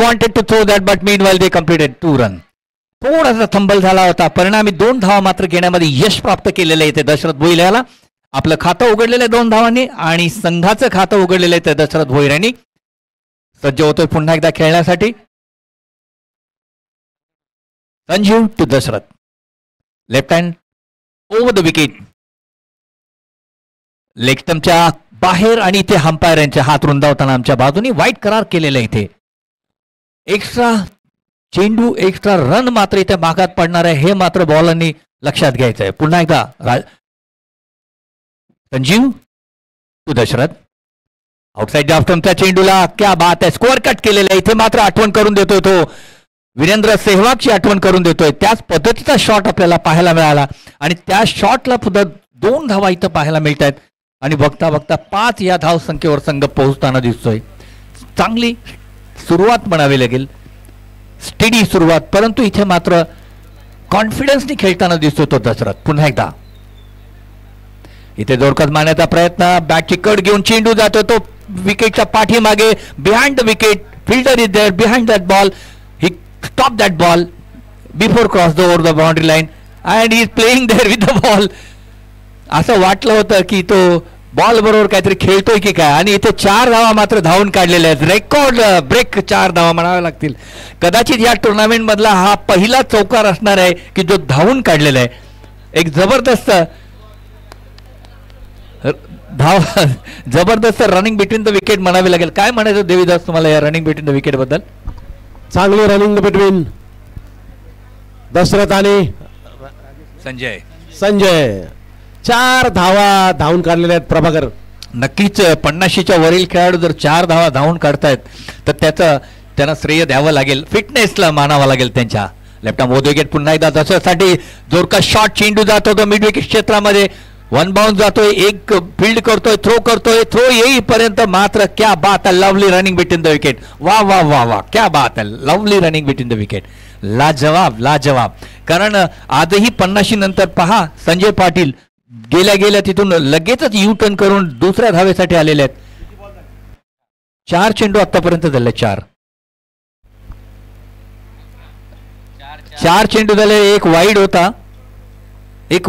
wanted to throw that, but meanwhile they completed 2 run. थोडासा थंबल झाला होता, परिणामी 2 धावा मात्र घेण्यामध्ये यश प्राप्त केलेलं आहे. ते दशरथ भोईर याला आपलं खातं उघडलेलं आहे 2 धावांनी आणि संघाचं खातं उघडलेलं आहे. ते दशरथ भोईर यांनी सज्ज होतोय पुन्हा एकदा खेळण्यासाठी. Sanjeev to Dasharath, left hand over the wicket, leg स्टंपच्या बाहेर आणि इथे अंपायर यांचे हात रुंदावताना आमच्या बाजूनी वाईट करार केलेला इथे. एक्स्ट्रा चेंडू, एक्स्ट्रा रन मात्र इथे मागात पडणार आहे, हे मात्र बॉलरनी लक्षात घ्यायचं आहे. पुन्हा एकदा Sanjeev to Dasharath, outside off स्टंपच्या चेंडूला क्या बात आहे, स्कोअर कट केलेला आहे. इथे मात्र आठवण करून देतोय तो वीरेंद्र सेहवागची आठवण करून देतोय. त्याच पद्धतीचा शॉट आपल्याला पाहायला मिळाला आणि त्या शॉटला सुद्धा 2 धावा इथं पाहायला मिळत आहेत आणि बघता बघता 5 या धाव संख्येवर संघ पोहोचताना दिसतोय. चांगली सुरुवात म्हणावी लागेल, स्टेडी सुरुवात, परंतु इथे मात्र कॉन्फिडन्सनी खेळताना दिसतो तो दशरथ. पुन्हा एकदा इथे जोरकस मारण्याचा प्रयत्न, बॅटची कट घेऊन चेंडू जातो तो विकेटच्या पाठीमागे, behind the wicket, fielder is there behind that ball, he stop that ball before cross the over the boundary line and he is playing there with the ball. असं वाटलं होतं की तो बॉल बरोबर काहीतरी खेळतोय की काय, आणि इथे 4 धावा मात्र धावून काढलेल्या आहेत. रेकॉर्ड ब्रेक 4 धावा म्हणाव्या लागतील. कदाचित या टुर्नामेंट मधला हा पहिला चौकार असणार आहे की जो धावून काढलेला आहे. एक जबरदस्त जबरदस्त रनिंग बिटवीन द विकेट म्हणावे लागेल. काय म्हणायचं देवीदास तुम्हाला या रनिंग बिटवीन द विकेट बद्दल? चांगली रनिंग बिटवीन दशरथ आणि संजय. 4 धावा धावून काढलेल्या आहेत प्रभाकर. नक्कीच 50च्या वरील खेळाडू जर 4 धावा धावून काढतायत तर त्यांना श्रेय द्यावं लागेल, फिटनेसला मानावा लागेल त्यांच्या. लेफ्ट आर्म ओव्हर विकेट पुन्हा एकदा दशरथसाठी जोरका शॉट, चेंडू जातो तो मिड विकेट क्षेत्रामध्ये, 1 बाउन्स जातोय, एक फील्ड करतोय, थ्रो येईपर्यंत मात्र क्या बात आहे, lovely running between the wicket. वा वा वा वा, क्या बात आहे, lovely running between the wicket. लाजवाब लाजवाब. कारण आजही 50 नंतर पहा संजय पाटील गेल्या तिथून लगेचच यू टर्न करून दुसऱ्या धावेसाठी आलेले आहेत. 4 चेंडू आतापर्यंत झाले, 4 चेंडू झाले, एक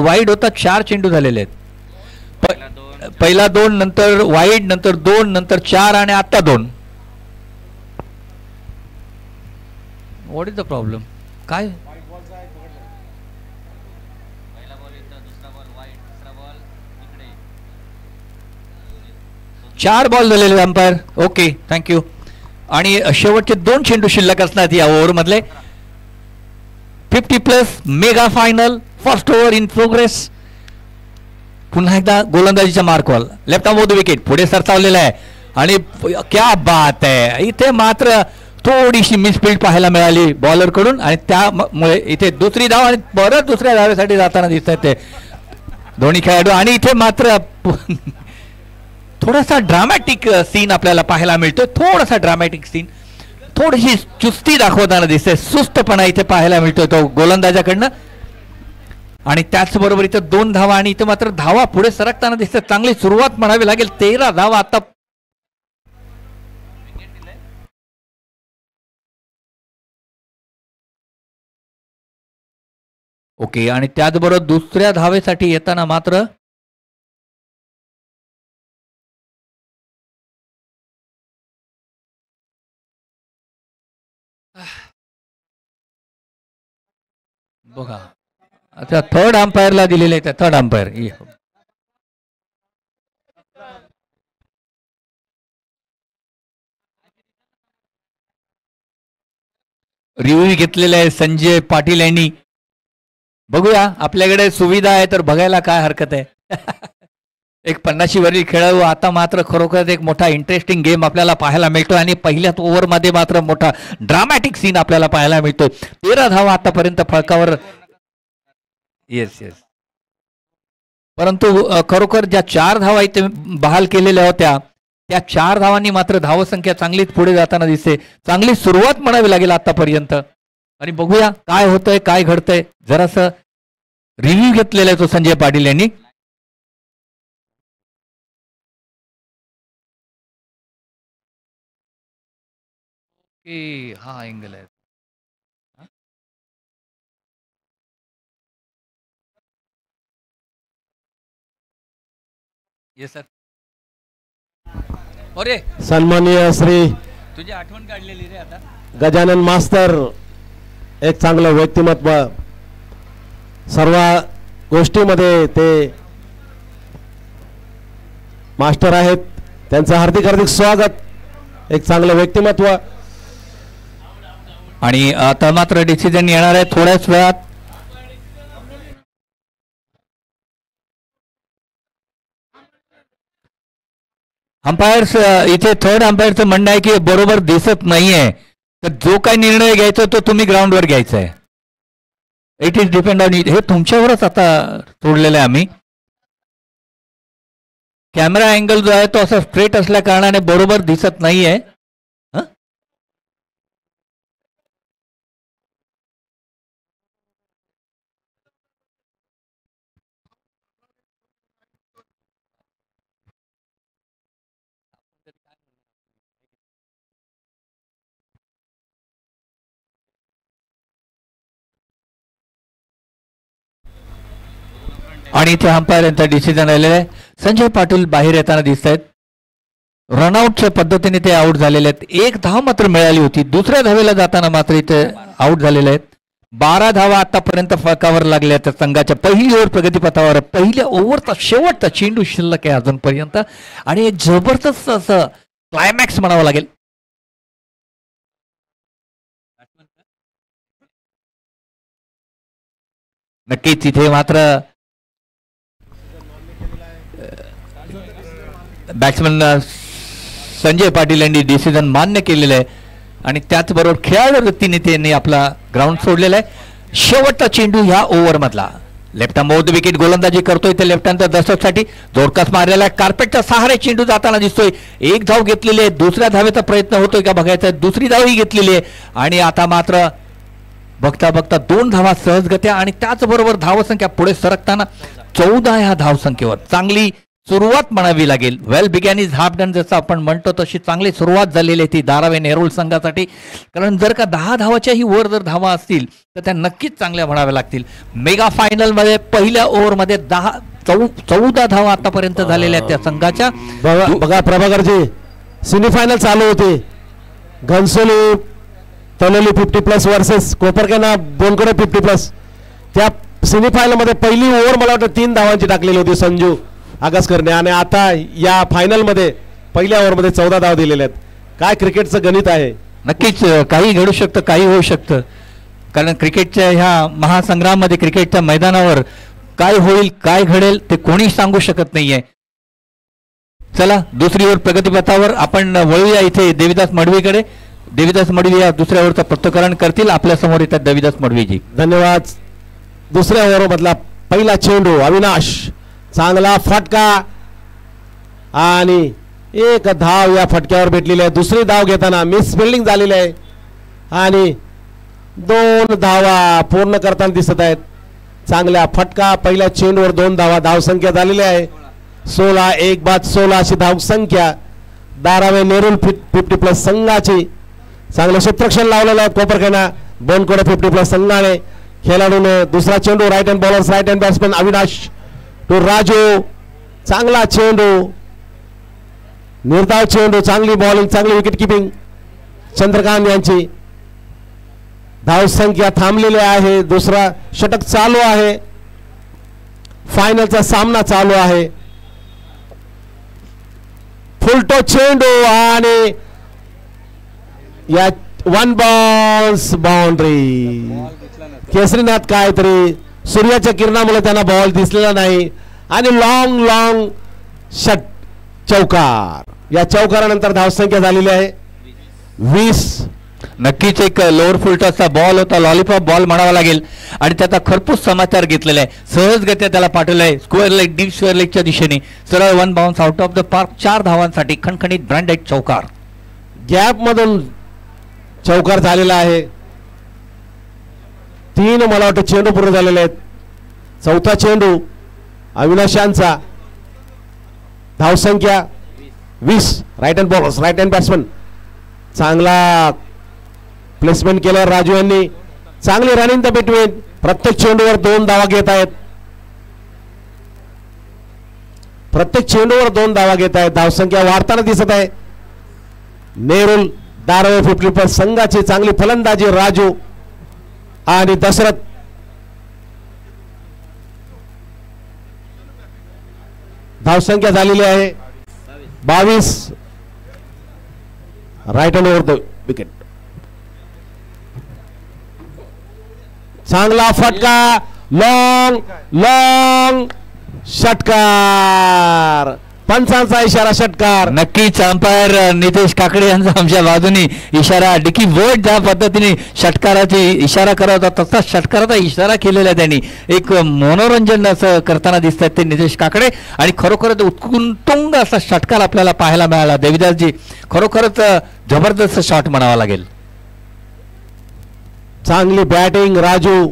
वाईड होता 4 चेंडू झालेले आहेत. पहिला 2, नंतर वाईड, नंतर 2, नंतर 4 आणि आता 2. What is the problem? काय 4 बॉल झालेले अंपायर. Okay, thank you. आणि शेवटचे 2 चेंडू शिल्लक असणार या ओव्हर मधले. 50+ mega final, first over in progress. पुन्हा एकदा गोलंदाजीचा मार्कवॉल, left arm over the wicket, पुढे सरसावलेला आहे आणि क्या बात आहे, इथे मात्र थोडीशी मिसफिल्ड पाहायला मिळाली बॉलर कडून आणि त्यामुळे इथे दुसरी धाव आणि परत दुसऱ्या धावेसाठी जाताना दिसत आहेत ते दोन्ही खेळाडू. आणि इथे मात्र थोडासा ड्रामॅटिक सीन आपल्याला पाहायला मिळतोय, थोडासा ड्रामॅटिक सीन, थोडीशी चुस्ती दाखवताना दिसते, सुस्तपणा इथे पाहायला मिळतोय तो गोलंदाजाकडनं. आणि त्याचबरोबर इथं 2 धावा आणि इथं मात्र धावा पुढे सरकताना दिसते. चांगली सुरुवात म्हणावी लागेल, 13 धावा आता. ओके, आणि त्याचबरोबर दुसऱ्या धावेसाठी येताना मात्र बघा आता थर्ड अंपायरला दिलेले आहे, थर्ड अंपायर रिव्ह्यू घेतलेला आहे संजय पाटील यांनी. बघूया, आपल्याकडे सुविधा आहे तर बघायला काय हरकत आहे. एक 50 वरील खेळाडू. आता मात्र खरोखर एक मोठा इंटरेस्टिंग गेम आपल्याला पाहायला मिळतो आणि पहिल्याच ओव्हर मध्ये मात्र मोठा ड्रामॅटिक सीन आपल्याला पाहायला मिळतो. 13 धावा आतापर्यंत फळकावर. Yes yes. परंतु खरोखर ज्या 4 धावा इथे बहाल केलेल्या होत्या त्या 4 धावांनी मात्र धावसंख्या चांगलीच पुढे जाताना दिसते. चांगली सुरुवात म्हणावी लागेल आतापर्यंत. आणि बघूया काय होतंय, काय घडतंय. जरासं रिव्ह्यू घेतलेला आहे तो संजय पाटील यांनी. की हा अँगल आहे? Yes sir. अरे सन्माननीय श्री तुझी आठवण काढलेली रे आता. गजानन मास्तर एक चांगलं व्यक्तिमत्व, सर्व गोष्टीमध्ये ते मास्टर आहेत. त्यांचं हार्दिक हार्दिक स्वागत. एक चांगलं व्यक्तिमत्व. आणि आता मात्र डिसिजन येणार आहे थोड्याच वेळात. अंपायर्स इथे थर्ड अंपायरचं म्हणणं आहे की बरोबर दिसत नाहीये, तर जो काही निर्णय घ्यायचा तो तुम्ही ग्राउंडवर घ्यायचा आहे. इट इज डिपेंड ऑन हे तुमच्यावरच आता सोडलेलं आहे आम्ही. कॅमेरा अँगल जो आहे तो असा स्ट्रेट असल्या कारणाने बरोबर दिसत नाहीये. आणि इथे अंपायर यांचा डिसिजन आलेला आहे. संजय पाटील बाहेर येताना दिसत आहेत. रनआउटच्या पद्धतीने ते आउट झालेले आहेत. एक धाव मात्र मिळाली होती. दुसऱ्या धावेला जाताना मात्र इथे आउट झालेले आहेत. 12 धावा आतापर्यंत फळकावर लागल्या त्या संघाच्या. पहिली ओव्हर प्रगतीपथावर, पहिल्या ओव्हरचा शेवटचा चेंडू शिल्लक आहे अजूनपर्यंत आणि एक जबरदस्त असं क्लायमॅक्स म्हणावं लागेल. नक्कीच इथे मात्र बॅट्समन संजय पाटील यांनी डिसिजन मान्य केलेलं आहे आणि त्याचबरोबर खेळाडू वृत्तीने त्यांनी आपला ग्राउंड सोडलेला आहे. शेवटचा चेंडू ह्या ओव्हर मधला. लेफ्ट हँड द विकेट गोलंदाजी करतोय ते लेफ्ट हँडच्या दशकसाठी जोरकस मारलेला कार्पेटच्या सहारे चेंडू जाताना दिसतोय. एक धाव घेतलेली आहे. दुसऱ्या धावेचा प्रयत्न होतोय का बघायचा. दुसरी धावही घेतलेली आहे आणि आता मात्र बघता बघता 2 धावा सहजगत्या आणि त्याचबरोबर धावसंख्या पुढे सरकताना 14 ह्या धावसंख्येवर चांगली सुरुवात म्हणावी लागेल. वेल बिगॅन इज हाफ डन जसं आपण म्हणतो तशी चांगली सुरुवात झालेली आहे ती धारावी नेरूळ संघासाठी. कारण जर का 10 धावाच्याही वर जर धावा असतील तर त्या नक्कीच चांगल्या म्हणाव्या लागतील. मेगा फायनल मध्ये पहिल्या ओव्हरमध्ये 14 धावा आतापर्यंत झालेल्या आहेत त्या संघाच्या. बघा प्रभाकरजी, सेमीफायनल चालू होते. घनसोली तलोली 50+ वर्सेस कोपरखेना बोनकडे 50+. त्या सेमीफायनल मध्ये पहिली ओव्हर मला वाटतं 3 धावांची टाकलेली होती संजू आगसकरने आणि आता या फायनल मध्ये पहिल्या ओव्हर मध्ये 14 धावा दिलेल्या आहेत. काय क्रिकेटचं गणित आहे. नक्कीच काही घडू शकतं, काही होऊ शकतं. कारण क्रिकेटच्या ह्या महासंग्राममध्ये क्रिकेटच्या मैदानावर काय होईल काय घडेल ते कोणी सांगू शकत नाहीये. चला दुसरी ओव्हर प्रगतीपथावर आपण वळूया इथे देवीदास मडवीकडे. देवीदास मडवी या दुसऱ्या ओव्हरचं पृथक्करण करतील. आपल्या समोर येतात देवीदास मडवीजी. धन्यवाद. दुसऱ्या ओव्हर मधला पहिला चेंडू अविनाश, चांगला फटका आणि एक धाव या फटक्यावर भेटलेली आहे. दुसरी धाव घेताना मिस फिल्डिंग झालेली आहे आणि 2 धावा पूर्ण करताना दिसत आहेत. चांगल्या फटका पहिल्या चेंडूवर 2 धावा. धावसंख्या झालेली आहे 16. एक बाद 16 अशी धावसंख्या धारावी नेरूळ 50+ संघाची. चांगलं क्षेत्ररक्षण लावलेलं आहे कोपरखेना बोनकोडे 50+ संघाने. खेळाडूने दुसरा चेंडू right hand bowlers right hand batsman Avinash to Raju. चांगला चेंडू, निर्धाव चेंडू, चांगली बॉलिंग, चांगली विकेट किपिंग चंद्रकांत यांची. धावसंख्या थांबलेली आहे. दुसरा षटक चालू आहे. फायनलचा सामना चालू आहे. फुलटो चेंडू आणि या 1 बाउन्स बाउंड्री. केसरीनाथ काहीतरी सूर्याच्या किरणामुळे त्यांना बॉल दिसलेला नाही आणि लॉंग षट चौकार. या चौकारानंतर धावसंख्या झालेली आहे 20. नक्कीच एक लोअर फुलटॉसचा बॉल होता, लॉलीपॉप बॉल म्हणावा लागेल आणि त्याचा खरपूस समाचार घेतलेला आहे. सहजगत्या त्याला पाठवलाय स्क्वेअर लेग डीप स्क्वेअर लेगच्या दिशेने. सरळ 1 bounce out of the park. 4 धावांसाठी खणखणीत ब्रँडेड चौकार. गॅप मधून चौकार झालेला आहे. 3 मला वाटतं चेंडू पूर्ण झालेले आहेत. चौथा चेंडू अविनाशांचा. धावसंख्या 20. Right hand bowlers right hand batsman. चांगला प्लेसमेंट केलं राजू यांनी. चांगली रनिंग द बिटवीन. प्रत्येक चेंडूवर 2 धावा घेत आहेत. प्रत्येक चेंडूवर 2 धावा घेत आहेत. धावसंख्या वाढताना दिसत आहे. नेरुल दारवे 50+ संघाची चांगली फलंदाजी राजू आणि दशरथ. धावसंख्या झालेली आहे 22. Right hand over the wicket. चांगला फटका. लॉंग षटकार. पंचांचा इशारा षटकार. नक्कीच अंपायर नितेश काकडे यांचा आमच्या बाजूने इशारा डिकी वर्ड ज्या पद्धतीने षटकाराची इशारा करत होता तसा षटकाराचा इशारा केलेला त्यांनी. एक मनोरंजन असं करताना दिसत आहेत ते नितेश काकडे. आणि खरोखरच उत्तुंग असा षटकार आपल्याला पाहायला मिळाला. देविदासजी खरोखरच जबरदस्त शॉट म्हणावा लागेल. चांगली बॅटिंग राजू.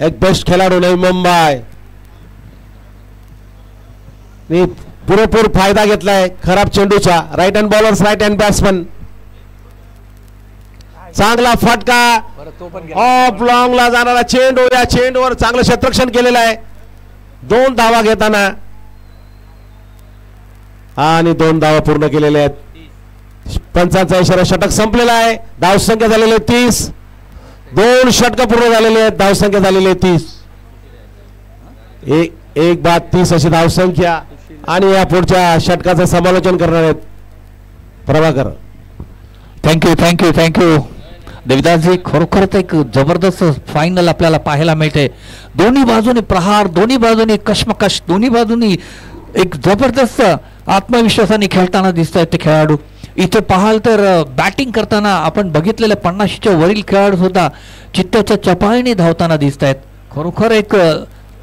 एक बेस्ट खेळाडू नवी मुंबई. पुरेपूर फायदा घेतलाय खराब चेंडूचा. Right hand bowlers right hand batsman. चांगला फटका. ऑफ लॉंग ला जाणारा चेंडू. या चेंडूवर चांगलं क्षेत्ररक्षण केलेलं आहे 2 धावा घेताना. आणि 2 धावा पूर्ण केलेल्या आहेत. पंचांचा इशारा षटक संपलेला आहे. धावसंख्या झालेली आहे 30. 2 षटक पूर्ण झालेले आहेत. धावसंख्या झालेली आहे 30. एक बाद 30 अशी धावसंख्या. आणि या पुढच्या षटकाचं समालोचन करणार आहेत प्रभाकर. थँक्यू देविदासजी. खरोखरच एक जबरदस्त फायनल आपल्याला पाहायला मिळते. दोन्ही बाजूने प्रहार, दोन्ही बाजूने कश्मकश, दोन्ही बाजूनी एक जबरदस्त आत्मविश्वासाने खेळताना दिसत आहेत ते खेळाडू. इथे पाहाल तर बॅटिंग करताना आपण बघितलेल्या 50च्या वरील खेळाडू सुद्धा चित्ताच्या चपाळीने धावताना दिसत आहेत. खरोखर एक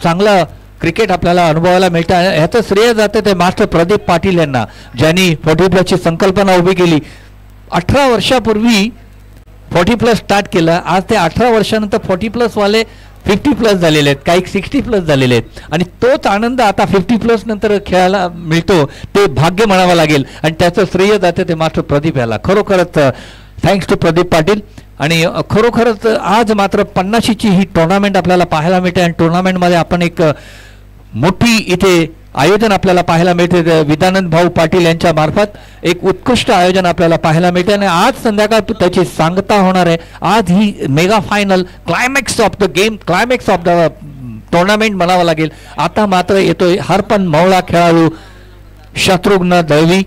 चांगला क्रिकेट आपल्याला अनुभवायला मिळतं. ह्याचं श्रेय जाते ते मास्टर प्रदीप पाटील यांना, ज्यांनी 40+ संकल्पना उभी केली. 18 वर्षापूर्वी 40+ स्टार्ट केलं. आज ते 18 वर्षानंतर 40+ वाले 50+ झालेले आहेत, काही 60+ झालेले आहेत. आणि तोच आनंद आता 50+ नंतर खेळायला मिळतो ते भाग्य म्हणावं लागेल. आणि त्याचं श्रेय जाते ते मास्टर प्रदीप याला. खरोखरच थँक्स टू प्रदीप पाटील. आणि खरोखरच आज मात्र 50ची ही टुर्नामेंट आपल्याला पाहायला मिळते. आणि टुर्नामेंटमध्ये आपण एक मोठी इथे आयोजन आपल्याला पाहायला मिळते. विदानंद भाऊ पाटील यांच्या मार्फत एक उत्कृष्ट आयोजन आपल्याला पाहायला मिळते. आणि आज संध्याकाळ त्याची सांगता होणार आहे. आज ही mega final, climax of the game, climax of the tournament म्हणावं लागेल. आता मात्र येतोय हरपन मवळा खेळाडू शत्रुघ्न दळवी.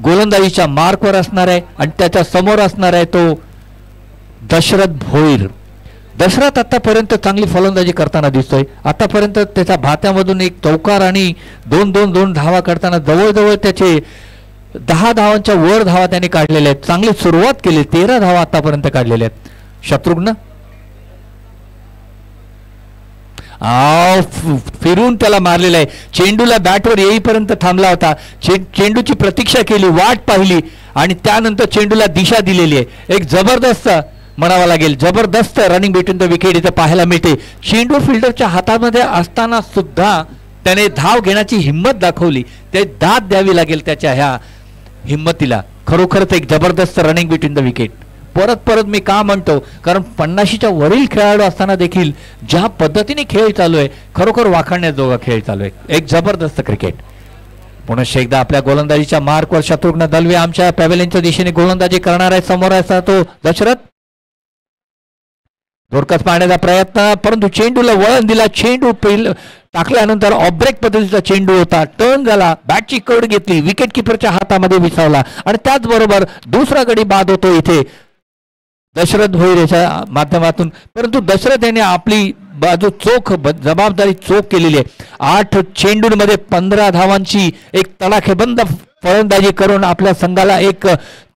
गोलंदाजीच्या मार्कवर असणार आहे आणि त्याच्या समोर असणार आहे तो दशरथ भोईर. दशरथ आतापर्यंत चांगली फलंदाजी करताना दिसतोय. आतापर्यंत त्याच्या भात्यामधून एक चौकार आणि 2 धावा करताना जवळजवळ त्याचे 10 धावांच्या वर धावा त्याने काढलेल्या आहेत. चांगली सुरुवात केली. 13 धावा आतापर्यंत काढलेल्या आहेत. शत्रुघ्न फिरून त्याला मारलेला आहे. चेंडूला बॅटवर येईपर्यंत थांबला होता. चेंडूची प्रतीक्षा केली, वाट पाहिली आणि त्यानंतर चेंडूला दिशा दिलेली आहे. एक जबरदस्त म्हणावा लागेल, जबरदस्त रनिंग बिटवीन द विकेट इथे पाहायला मिळते. चेंडू फिल्डरच्या हातामध्ये असताना सुद्धा त्याने धाव घेण्याची हिंमत दाखवली. ते दाद द्यावी लागेल त्याच्या ह्या हिंमतीला. खरोखरच एक जबरदस्त रनिंग बिटवीन द विकेट. परत मी का म्हणतो, कारण 50च्या वरील खेळाडू असताना देखील ज्या पद्धतीने खेळ चालू आहे, खरोखर वाखाणण्याजोगा खेळ चालू आहे. एक जबरदस्त क्रिकेट. पुनश्च एकदा आपल्या गोलंदाजीच्या मार्कवर शत्रुघ्न दलवे आमच्या पॅव्हेलियनच्या दिशेने गोलंदाजी करणार आहे. समोर असा तो दशरथ. जोरकस पाहण्याचा प्रयत्न, परंतु चेंडूला वळण दिला. चेंडू टाकल्यानंतर ऑब्रेक पद्धतीचा चेंडू होता. टर्न झाला, बॅटची कड घेतली, विकेट किपरच्या हातामध्ये विसावला आणि त्याचबरोबर दुसरा गडी बाद होतो इथे दशरथ भोईर याच्या माध्यमातून. परंतु दशरथ याने आपली बाजू चोख, जबाबदारी चोख केलेली आहे. 8 चेंडूंमध्ये 15 धावांची एक तडाखेबंद फलंदाजी करून आपल्या संघाला एक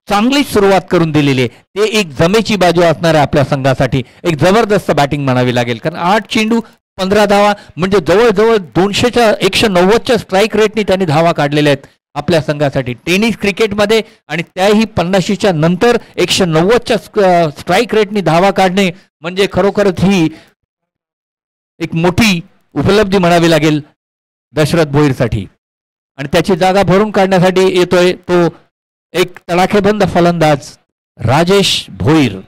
चांगली सुरुवात करून दिलेली आहे. ते एक जमेची बाजू असणार आहे आपल्या संघासाठी. एक जबरदस्त बॅटिंग म्हणावी लागेल, कारण 8 चेंडू 15 धावा म्हणजे जवळजवळ 200च्या 190च्या स्ट्राईक रेटने त्यांनी धावा काढलेल्या आहेत आपल्या संघासाठी टेनिस क्रिकेटमध्ये. आणि त्याही 50च्या नंतर 190च्या स्ट्राईक रेटने धावा काढणे म्हणजे खरोखरच ही एक मोठी उपलब्धी म्हणावी लागेल दशरथ भोईरसाठी. आणि त्याची जागा भरून काढण्यासाठी येतोय तो एक तडाखेबंद फलंदाज राजेश भोईर.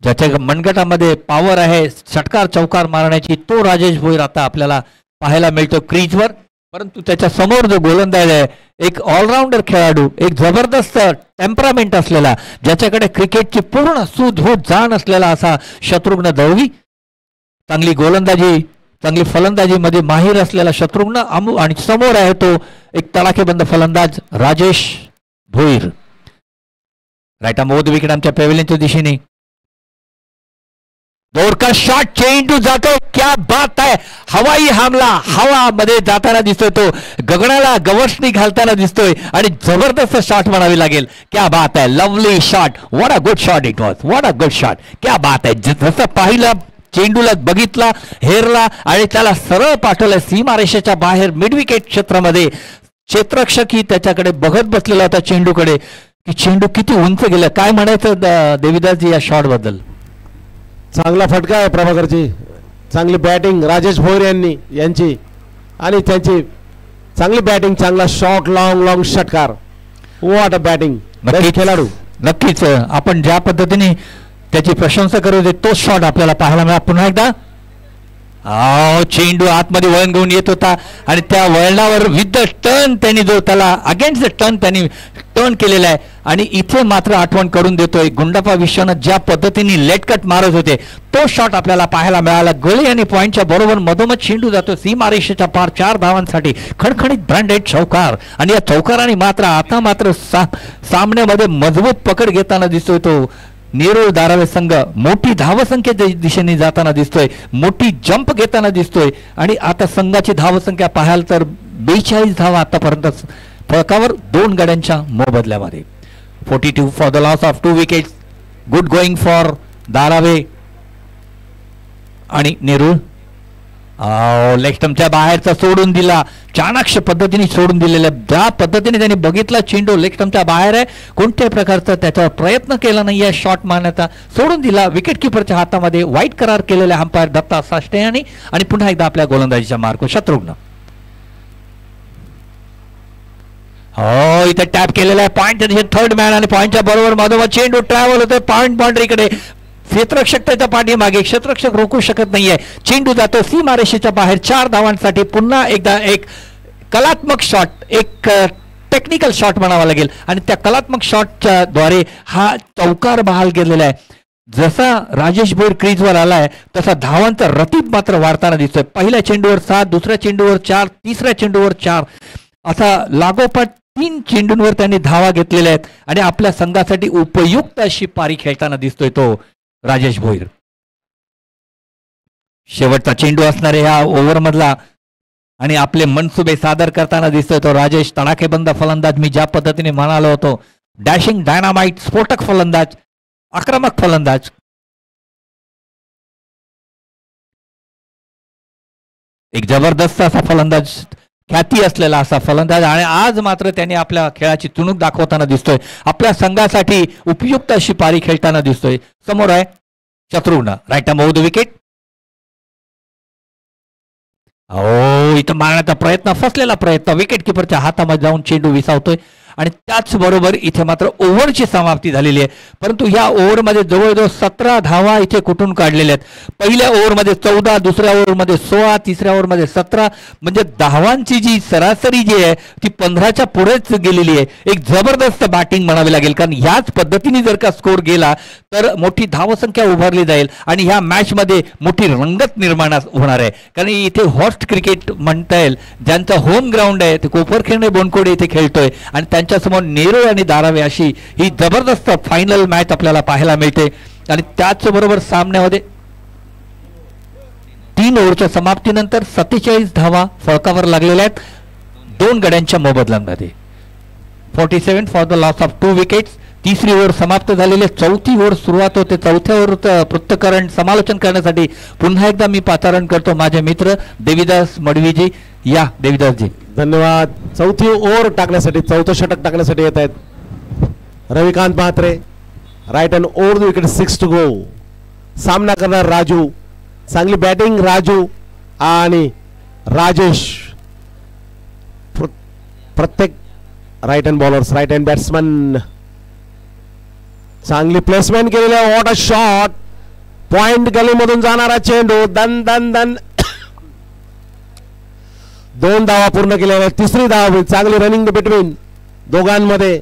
ज्याच्या मनगटामध्ये पॉवर आहे षटकार चौकार मारण्याची, तो राजेश भोईर आता आपल्याला पाहायला मिळतो क्रीजवर. परंतु त्याच्या समोर जो गोलंदाज आहे, एक ऑलराऊंडर खेळाडू, एक जबरदस्त टेम्परामेंट असलेला, ज्याच्याकडे क्रिकेटची पूर्ण सूझबूझ जाण असलेला असा शत्रुघ्न दळवी, चांगली गोलंदाजी चांगली फलंदाजीमध्ये माहीर असलेला शत्रुघ्न, आणि समोर आहे तो एक तडाखेबंद फलंदाज Rajesh Bhoir. Right arm over the wicket आमच्या पॅव्हिलियनच्या दिशेने. दौड़ का शॉट, चेंडू जातो, क्या बात आहे. हवाई हमला हवा मध्ये जाताना दिसतोय, तो गगनाला गवसणी घालताना दिसतोय आणि जबरदस्त शॉट म्हणावी लागेल. क्या बात आहे, lovely shot, what a good shot it was, what a good shot. क्या बात आहे. जसं पाहिलं, चेंडूला बघितला, हेरला आणि त्याला सरळ पाठवलं सीमारेषेच्या बाहेर मिड विकेट क्षेत्रामध्ये. क्षेत्ररक्षक ही त्याच्याकडे बघत बसलेला होता चेंडूकडे, की चेंडू किती उंच गेला. काय म्हणायचं देविदासजी या शॉट बद्दल? चांगला फटका आहे प्रभाकरची, चांगली बॅटिंग राजेश भोईर यांची आणि त्यांची चांगली बॅटिंग, चांगला शॉट, लॉंग षटकार. व्हॉट अ बॅटिंग खेळाडू. नक्कीच आपण ज्या पद्धतीने त्याची प्रशंसा करत होते, तोच शॉट आपल्याला पाहायला मिळाला पुन्हा एकदा. चेंडू आतमध्ये वळण घेऊन येत होता आणि त्या वळणावर विथ द टर्न त्यांनी जो त्याला अगेन्स्ट द टर्न त्यांनी टर्न केलेला आहे. आणि इथे मात्र आठवण करून देतोय गुंडाप्पा विश्वनाथ ज्या पद्धतीने लेटकट मारत होते, तो शॉट आपल्याला पाहायला मिळाला. गळी आणि पॉईंटच्या बरोबर मधोमध चेंडू जातो सीमारेषेच्या पार 4 धावांसाठी. खणखणीत ब्रँडेड चौकार आणि या चौकाराने मात्र आता मात्र सामन्यामध्ये मजबूत पकड घेताना दिसतोय तो नेरूळ धारावी संघ. मोठी धावसंख्येच्या दिशेने जाताना दिसतोय, मोठी जंप घेताना दिसतोय आणि आता संघाची धावसंख्या पाहाल तर 42 धावा आतापर्यंत फळकावर 2 गड्यांच्या मोबदल्यामध्ये. 42 for the loss of 2 wickets. Good going for Dharave आणि नेरूळ. लेग स्टंपच्या बाहेरचा सोडून दिला, चाणाक्ष पद्धतीने सोडून दिलेला. ज्या पद्धतीने त्यांनी बघितला चेंडू लेग स्टंपच्या बाहेर आहे, कोणत्याही प्रकारचा त्याच्यावर प्रयत्न केला नाही आहे शॉट मारण्याचा, सोडून दिला. विकेट किपरच्या हातामध्ये वाईट करार केलेल्या अंपायर दत्ता साष्टे यांनी. आणि पुन्हा एकदा आपल्या गोलंदाजीच्या मार्ग शत्रुघ्न. इथे टॅप केलेला आहे पॉईंट, थर्ड मॅन आणि पॉईंटच्या बरोबर मधोमध चेंडू ट्रॅव्हल होतोय पॉईंट बाउंड्रीकडे. क्षेत्ररक्षक त्याच्या पाठीमागे, क्षेत्ररक्षक रोखू शकत नाहीये. चेंडू जातो सीमारेषेच्या बाहेर 4 धावांसाठी. पुन्हा एकदा एक कलात्मक शॉट, एक टेक्निकल शॉट म्हणावा लागेल आणि त्या कलात्मक शॉटच्या द्वारे हा चौकार बहाल गेलेला आहे. जसा राजेश भोईर क्रीजवर आलाय तसा धावांचा रतीब मात्र वाढताना दिसतोय. पहिल्या चेंडूवर 7, दुसऱ्या चेंडूवर 4, तिसऱ्या चेंडूवर 4, असा लागोपाठ 3 चेंडूंवर त्यांनी धावा घेतलेल्या आहेत आणि आपल्या संघासाठी उपयुक्त अशी पारी खेळताना दिसतोय तो राजेश भोईर. शेवटचा चेंडू असणारे ह्या ओव्हर मधला आणि आपले मनसुबे सादर करताना दिसतोय तो राजेश. तडाखेबंद फलंदाज मी ज्या पद्धतीने म्हणालो होतो, डॅशिंग डायनामाइट, स्फोटक फलंदाज, आक्रमक फलंदाज. एक जबरदस्त असा फलंदाज, ख्याती असलेला असा फलंदाज आणि आज मात्र त्यांनी आपल्या खेळाची तुणूक दाखवताना दिसतोय. आपल्या संघासाठी उपयुक्त अशी पारी खेळताना दिसतोय. समोर आहे Shatrughan. Right arm over the wicket. इथं मारण्याचा प्रयत्न, फसलेला प्रयत्न, विकेट किपरच्या हातामध्ये जाऊन चेंडू विसावतोय आणि त्याचबरोबर इथे मात्र ओव्हरची समाप्ती झालेली आहे. परंतु ह्या ओव्हरमध्ये जवळजवळ 17 धावा इथे कुठून काढलेल्या आहेत. पहिल्या ओव्हरमध्ये 14, दुसऱ्या ओव्हरमध्ये 16, तिसऱ्या ओव्हरमध्ये 17, म्हणजे धावांची जी सरासरी जी आहे ती 15च्या पुढेच गेलेली आहे. एक जबरदस्त बॅटिंग म्हणावी लागेल, कारण ह्याच पद्धतीने जर का स्कोर गेला तर मोठी धावसंख्या उभारली जाईल आणि ह्या मॅचमध्ये मोठी रंगत निर्माण होणार आहे. कारण इथे हॉस्ट क्रिकेट म्हणता येईल, ज्यांचा होम ग्राउंड आहे ते कोपरखेरणे बोनकोडे इथे खेळतोय आणि त्यांच्यासमोर नेरूळ आणि धारावे अशी ही जबरदस्त फायनल मॅच आपल्याला पाहायला मिळते. आणि त्याचबरोबर सामन्यामध्ये 3 ओव्हरच्या समाप्तीनंतर 47 धावा फळकावर लागलेल्या आहेत 2 गड्यांच्या मोबदल्यांमध्ये. 47 for the loss of 2 wickets. तिसरी ओव्हर समाप्त झालेली, चौथी ओव्हर सुरुवात होते. चौथ्या ओव्हर पृथक्करण समालोचन करण्यासाठी पुन्हा एकदा मी पाचारण करतो माझे मित्र देविदास मडवीजी. या देविदासजी. धन्यवाद. चौथी ओव्हर टाकण्यासाठी, चौथं षटक टाकण्यासाठी येत आहेत Ravikant Mhatre. Right hand over the wicket, 6 to go. सामना करणार राजू. चांगली बॅटिंग राजू आणि राजेश. प्रत्येक right hand bowlers, right hand batsman. चांगली प्लेसमेंट केलेली आहे. What a shot. पॉइंट गलीमधून जाणारा चेंडू दन दन दन 2 धावा पूर्ण केल्या. तिसरी धाव चांगली रनिंग बिटवीन दोघांमध्ये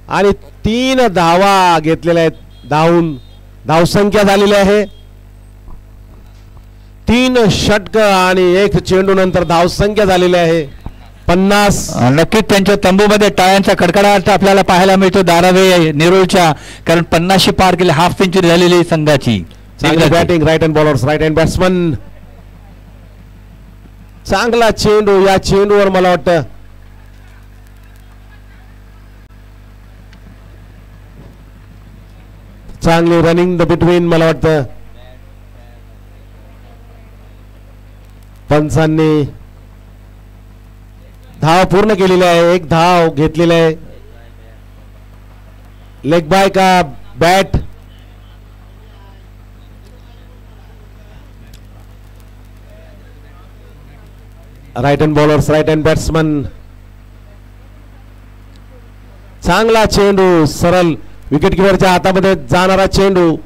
आणि 3 धावा घेतलेल्या आहेत. धावसंख्या झालेली आहे 3 षटक आणि 1 चेंडू नंतर धावसंख्या झालेली आहे 50. नक्कीच त्यांच्या तंबूमध्ये टाळ्यांचा कडकडाट आपल्याला पाहायला मिळतो धारावे नेरूळच्या, कारण 50 पार केले, हाफ सेंचुरी झालेली संघाची. चांगली batting right hand bowlers, right hand batsman. चांगला चेंडू. या चेंडूवर मला वाटतं चांगली रनिंग द बिटवीन मला वाटतं पंचांनी धाव पूर्ण केलेली आहे. 1 धाव घेतलेली आहे. लेग बाय का bat. Right hand bowlers, right hand batsman. चांगला चेंडू सरळ विकेट किपरच्या हातामध्ये जाणारा चेंडू.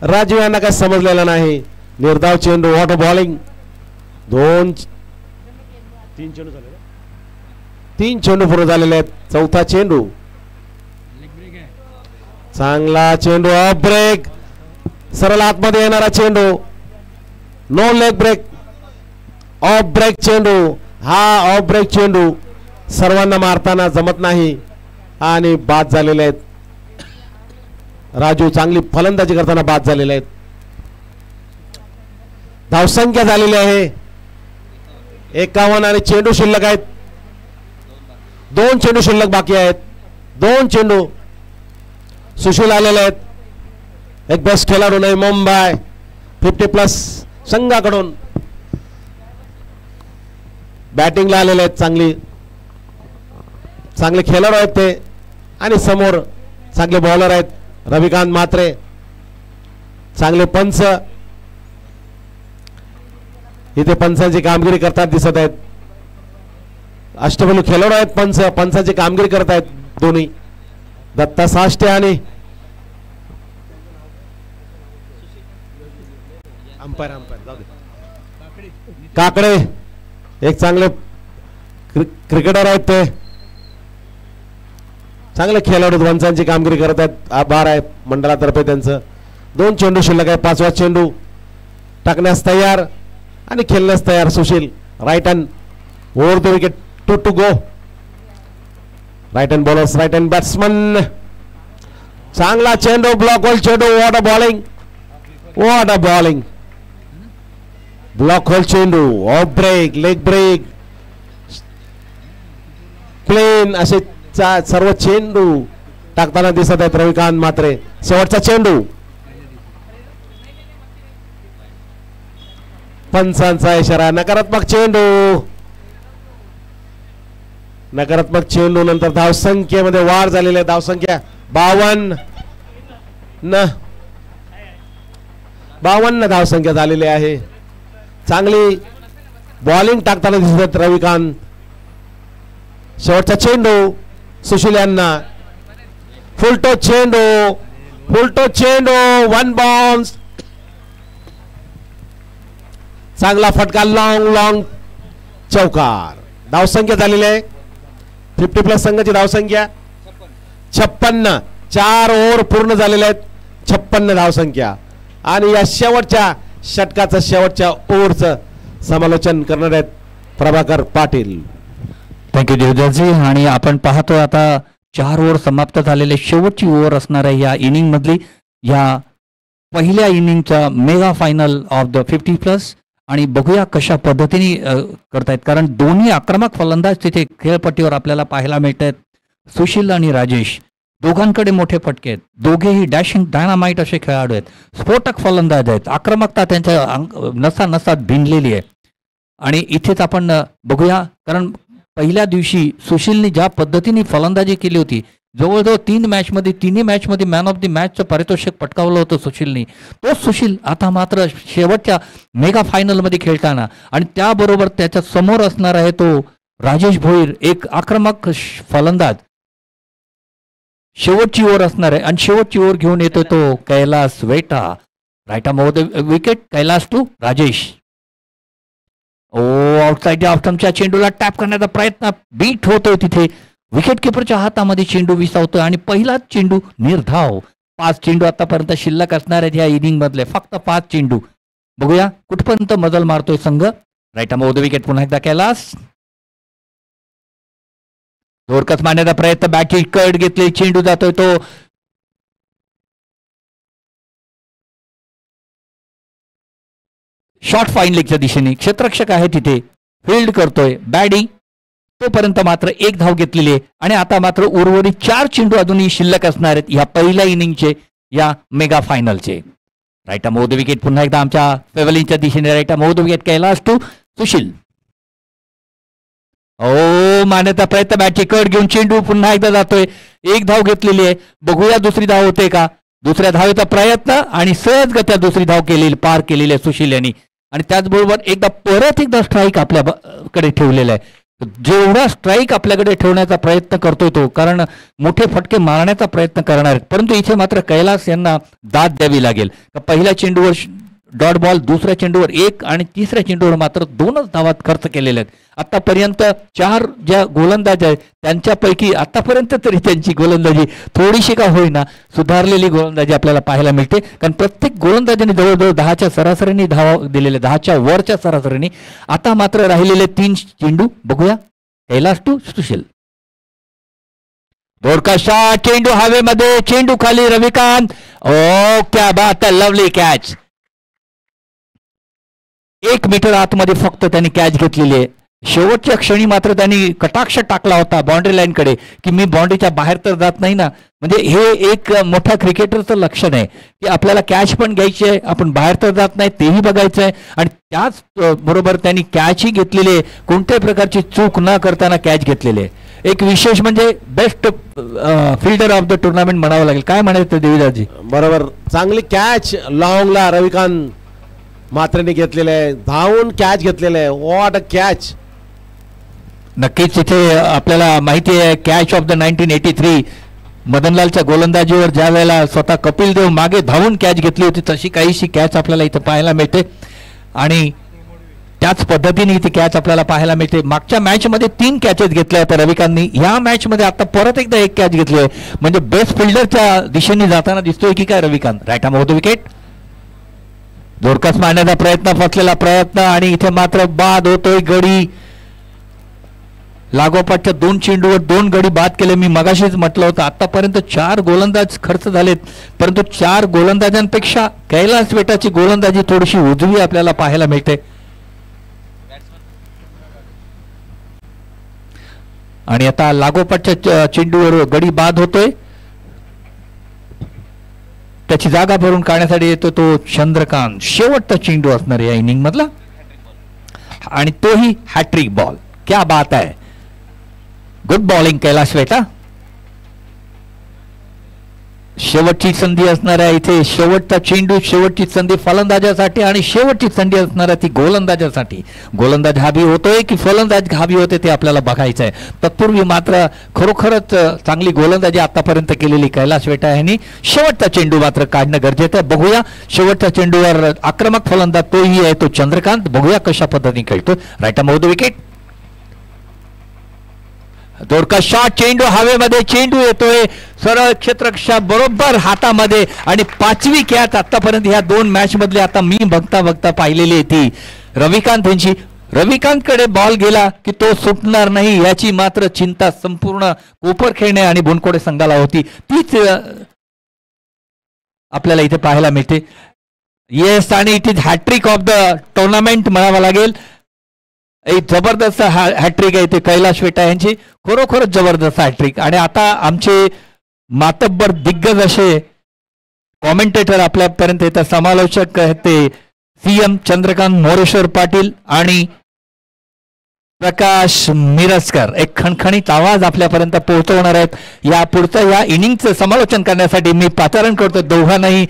राजीव यांना काय समजलेला नाही. निर्धाव चेंडू. What a bowling. 3 चेंडू झाले. 3 चेंडू पूर्ण झालेले आहेत. 4था चेंडू. चांगला चेंडू. Off break. सरळ आतमध्ये येणारा चेंडू. No leg break. Off break चेंडू. हा ऑफ ब्रेक चेंडू सर्वांना मारताना जमत नाही आणि बाद झालेले आहेत. राजू चांगली फलंदाजी करताना बाद झालेले आहेत. धावसंख्या झालेली आहे 51 आणि चेंडू शिल्लक आहेत. 2 चेंडू शिल्लक बाकी आहेत. 2 चेंडू. सुशील आलेले आहेत. एक बेस्ट खेळाडू नाही मुंबई 50+ संघाकडून बॅटिंगला आलेले आहेत. चांगले खेळाडू आहेत ते आणि समोर चांगले बॉलर आहेत. रविकांत म्हात्रे चांगले पंच इथे पंचांची कामगिरी करतात दिसत आहेत. अष्टपैलू खेळाडू आहेत. पंचाची कामगिरी करत आहेत दोन्ही. दत्ता साष्टे आणि अंपायर काकडे एक चांगले क्रिकेटर आहेत ते. चांगले खेळाडू पंचांची कामगिरी करत आहेत. आभार आहे मंडळातर्फे त्यांचं. 2 चेंडू शिल्लक आहे. 5वा चेंडू टाकण्यास तयार आणि खेळण्यास तयार Sushil. Right hand over the wicket 2 to go. Right hand bowlers, right hand batsman. चांगला चेंडू. ब्लॉक होल चेंडू. What a bowling. What a bowling. Block hole चेंडू. Off break, leg break, plain असे सर्व चेंडू टाकताना दिसत आहेत रविकांत म्हात्रे. शेवटचा चेंडू. पंचांचा इशारा. नकारात्मक चेंडू. नकारात्मक चेंडू नंतर धावसंख्येमध्ये वाढ झालेली आहे. धावसंख्या 52 धावसंख्या झालेली आहे. चांगली बॉलिंग टाकताना दिसत आहेत रविकांत. शेवटचा चेंडू सुशील यांना. फुलटो चेंडू. फुलटो चेंडू. 1 बाउन्स. चांगला फटका. लॉंग चौकार. धावसंख्या झालेली आहे 50+ संघाची धावसंख्या 56. 4 ओव्हर पूर्ण झालेल्या आहेत. 56 धावसंख्या आणि या शेवटच्या षटकाचं शेवटच्या ओव्हरचं समालोचन करणार आहेत प्रभाकर पाटील. थँक्यू देवदासजी. आणि आपण पाहतो आता 4 ओव्हर समाप्त झालेले शेवटची ओव्हर असणार आहे या इनिंग मधली. या पहिल्या इनिंगचा मेगा फायनल ऑफ द 50+. आणि बघूया कशा पद्धतीने करतायत, कारण दोन्ही आक्रमक फलंदाज तिथे खेळपट्टीवर आपल्याला पाहायला मिळत आहेत. सुशील आणि राजेश दोघांकडे मोठे फटके आहेत. दोघेही डॅशिंग डायनामाइट असे खेळाडू आहेत. स्फोटक फलंदाज आहेत. आक्रमकता त्यांच्या नसात भिनलेली आहे. आणि इथेच आपण बघूया, कारण पहिल्या दिवशी सुशीलने ज्या पद्धतीने फलंदाजी केली होती, जवळजवळ 3 मॅचमध्ये तिन्ही मॅचमध्ये मॅन ऑफ द मॅचचं पारितोषिक पटकावलं होतं सुशीलने. तोच सुशील आता मात्र शेवटच्या मेगा फायनलमध्ये खेळताना आणि त्याबरोबर त्याच्या समोर असणार आहे तो राजेश भोईर, एक आक्रमक फलंदाज. शेवटची ओव्हर असणार आहे आणि शेवटची ओव्हर घेऊन येतो तो Kailas Veta. Right arm over the wicket. Kailas to Rajesh. ओ आउटसाइड ऑफ स्टंपच्या चेंडूला टॅप करण्याचा प्रयत्न बीट होतोय तिथे. विकेट किपरच्या हातामध्ये चेंडू विसावतोय आणि पहिलाच चेंडू निर्धाव. 5 चेंडू आतापर्यंत शिल्लक असणार आहेत ह्या इनिंग मधले. फक्त 5 चेंडू. बघूया कुठपर्यंत मजल मारतोय संघ. Right arm over the wicket पुन्हा एकदा कैलास. जोरकस मारण्याचा प्रयत्न. बॅटची कट घेतली. चेंडू जातोय तो शॉर्ट फाईन लेगच्या दिशेने. क्षेत्ररक्षक आहे तिथे. फील्ड करतोय. बॅटिंग तोपर्यंत मात्र 1 धाव घेतलेली आहे आणि आता मात्र उर्वरित 4 चेंडू अजूनही शिल्लक असणार आहेत ह्या पहिल्या इनिंगचे या मेगा फायनलचे. Right arm over the wicket पुन्हा एकदा आमच्या पेवलिनच्या दिशेने. Right arm over the wicket Kailas to Sushil. ओ मारण्याचा प्रयत्न. बॅटची कट घेऊन चेंडू पुन्हा एकदा जातोय. 1 धाव घेतलेली आहे. बघूया दुसरी धाव होते का. दुसऱ्या धावेचा प्रयत्न आणि सहजगत्या दुसरी धाव केलेली पार केलेली आहे सुशील यांनी. आणि त्याचबरोबर परत एकदा स्ट्राईक आपल्याकडे ठेवलेला आहे. जेवढा स्ट्राईक आपल्याकडे ठेवण्याचा प्रयत्न करतोय तो, कारण मोठे फटके मारण्याचा प्रयत्न करणार आहेत. परंतु इथे मात्र कैलास यांना दाद द्यावी लागेल. पहिल्या चेंडूवर डॉट बॉल, दुसऱ्या चेंडूवर 1 आणि तिसऱ्या चेंडूवर मात्र 2च धावात खर्च केलेले आहेत. आतापर्यंत 4 ज्या गोलंदाज आहेत त्यांच्यापैकी आतापर्यंत तरी त्यांची गोलंदाजी थोडीशी का होईना सुधारलेली गोलंदाजी आपल्याला पाहायला मिळते. कारण प्रत्येक गोलंदाजाने जवळजवळ 10च्या सरासरीने धावा दिलेल्या, 10च्या वरच्या सरासरीने. आता मात्र राहिलेले 3 चेंडू. बघूया कैलास टू सुशील. दोरका शॉट. चेंडू हवेमध्ये. चेंडू खाली. रविकांत. ओ क्या बात आहे. Lovely catch. 1 मीटर आतमध्ये फक्त त्यांनी कॅच घेतलेली आहे. शेवटच्या क्षणी मात्र त्यांनी कटाक्ष टाकला होता बाउंड्री लाईनकडे की मी बाउंड्रीच्या बाहेर तर जात नाही ना. म्हणजे हे एक मोठ्या क्रिकेटरचं लक्षण आहे की आपल्याला कॅच पण घ्यायची आहे, आपण बाहेर तर जात नाही तेही बघायचं आहे. आणि त्याच बरोबर त्यांनी कॅचही घेतलेली आहे. कोणत्याही प्रकारची चूक न करताना कॅच घेतलेली आहे. एक विशेष म्हणजे best fielder of the tournament म्हणावं लागेल. काय म्हणायचं देवीदासजी. बरोबर. चांगली कॅच लॉंगला रविकांत मात्रेने घेतलेले आहे. धावून कॅच घेतलेले आहे. What a catch. नक्कीच इथे आपल्याला माहिती आहे कॅच ऑफ द 1983 मदनलालच्या गोलंदाजीवर ज्या वेळेला स्वतः कपिल देव मागे धावून कॅच घेतली होती तशी काहीशी कॅच आपल्याला इथे पाहायला मिळते. आणि त्याच पद्धतीने इथे कॅच आपल्याला पाहायला मिळते. मागच्या मॅचमध्ये 3 कॅचेस घेतल्या होत्या रविकांतनी. ह्या मॅचमध्ये आता परत एकदा 1 कॅच घेतली आहे. म्हणजे बेस्ट फिल्डरच्या दिशेने जाताना दिसतोय की काय Ravikant. Right arm over the wicket. जोरकस मारण्याचा प्रयत्न, फसलेला प्रयत्न आणि इथे मात्र बाद होतोय. गडी लागोपाठच्या 2 चेंडूवर 2 गडी बाद केले. मी मगाशीच म्हटलं होतं आतापर्यंत 4 गोलंदाज खर्च झालेत, परंतु 4 गोलंदाजांपेक्षा कैलास वेटाची गोलंदाजी थोडीशी उजवी आपल्याला पाहायला मिळते. आणि आता लागोपाठच्या चेंडूवर गडी बाद होतोय. त्याची जागा भरून काढण्यासाठी येतो तो चंद्रकांत. शेवटचा चेंडू असणार या इनिंग मधला आणि तोही हॅट्रिक बॉल. क्या बात आहे. Good bowling Kailas Veta. शेवटची संधी असणार आहे इथे. शेवटचा चेंडू, शेवटची संधी फलंदाजासाठी आणि शेवटची संधी असणार आहे ती गोलंदाजासाठी. गोलंदाज हावी होतोय की फलंदाज हावी होते ते आपल्याला बघायचं आहे. तत्पूर्वी मात्र खरोखरच चांगली गोलंदाजी आतापर्यंत केलेली कैलास वेटा यांनी शेवटचा चेंडू मात्र काढणं गरजेचं आहे. बघूया शेवटच्या चेंडूवर आक्रमक फलंदाज तोही आहे तो चंद्रकांत. बघूया कशा पद्धतीने खेळतो. Right arm over the wicket. दोरका शॉट. चेंडू हवेमध्ये. चेंडू येतोय सरळ क्षेत्ररक्षक बरोबर हातामध्ये आणि 5वी कॅच आतापर्यंत ह्या 2 मॅच मधले आता मी बघता बघता पाहिलेली आहे ती रविकांत यांची. रविकांतकडे बॉल गेला की तो सुटणार नाही याची मात्र चिंता संपूर्ण कोपरखेळणे आणि बुनकोडे संघाला होती. तीच आपल्याला इथे पाहायला मिळते. येस, आणि it is hat-trick of the tournament म्हणावं लागेल. एक जबरदस्त हॅट्रिक आहे ते कैलास वेटा यांची. खरोखरच जबरदस्त हॅट्रिक. आणि आता आमचे मातब्बर दिग्गज असे कॉमेंटेटर आपल्यापर्यंत येतात. समालोचक आहेत ते CM चंद्रकांत मोरेश्वर पाटील आणि प्रकाश मिरजकर. एक खणखणीत आवाज आपल्यापर्यंत पोहोचवणार आहेत. या पुढचं या इनिंगचं समालोचन करण्यासाठी मी पाचारण करतो दोघांनाही.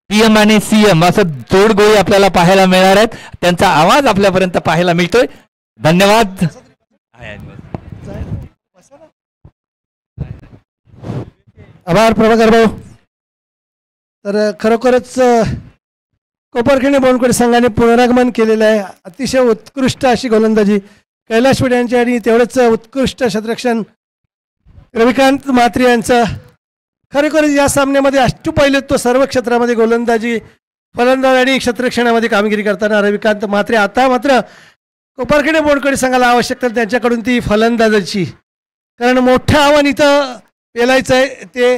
PM आणि CM असं जोडगोळी आपल्याला पाहायला मिळणार आहेत. त्यांचा आवाज आपल्यापर्यंत पाहायला मिळतोय. धन्यवाद. आभार प्रभाकर भाऊ. तर खरोखरच कोपरखैरणे बावनकुळे संघाने पुनरागमन केलेलं आहे. अतिशय उत्कृष्ट अशी गोलंदाजी कैलास पेठ यांची आणि तेवढंच उत्कृष्ट क्षेत्ररक्षण रविकांत म्हात्रे यांचं. खरोखरच या सामन्यामध्ये अष्टपैलुत्व सर्व क्षेत्रामध्ये गोलंदाजी फलंदाज आणि क्षेत्ररक्षणामध्ये कामगिरी करताना रविकांत म्हात्रे. आता मात्र कोपरखैरणे बावनकुळे संघाला आवश्यकता त्यांच्याकडून ती फलंदाजाची, कारण मोठं आव्हान इथं पेलायचं आहे. ते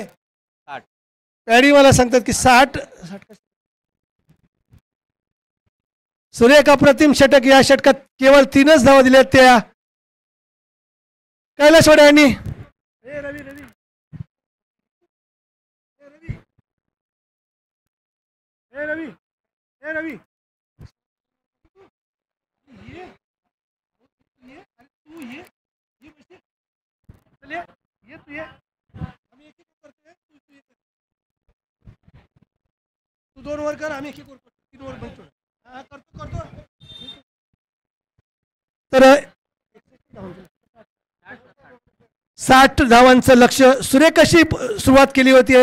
पॅडी मला सांगतात की 60 सुरेख अप्रतिम षटक. या षटकात केवळ 3च धावा दिल्या त्या कैलास वडे यांनी. तू 2 ओव्हर कर, आम्ही 1 ओव्हर करतो, 3 ओव्हर बनतो. करतो. तर 60 धावांचं लक्ष. सुरेख अशी सुरुवात केली होती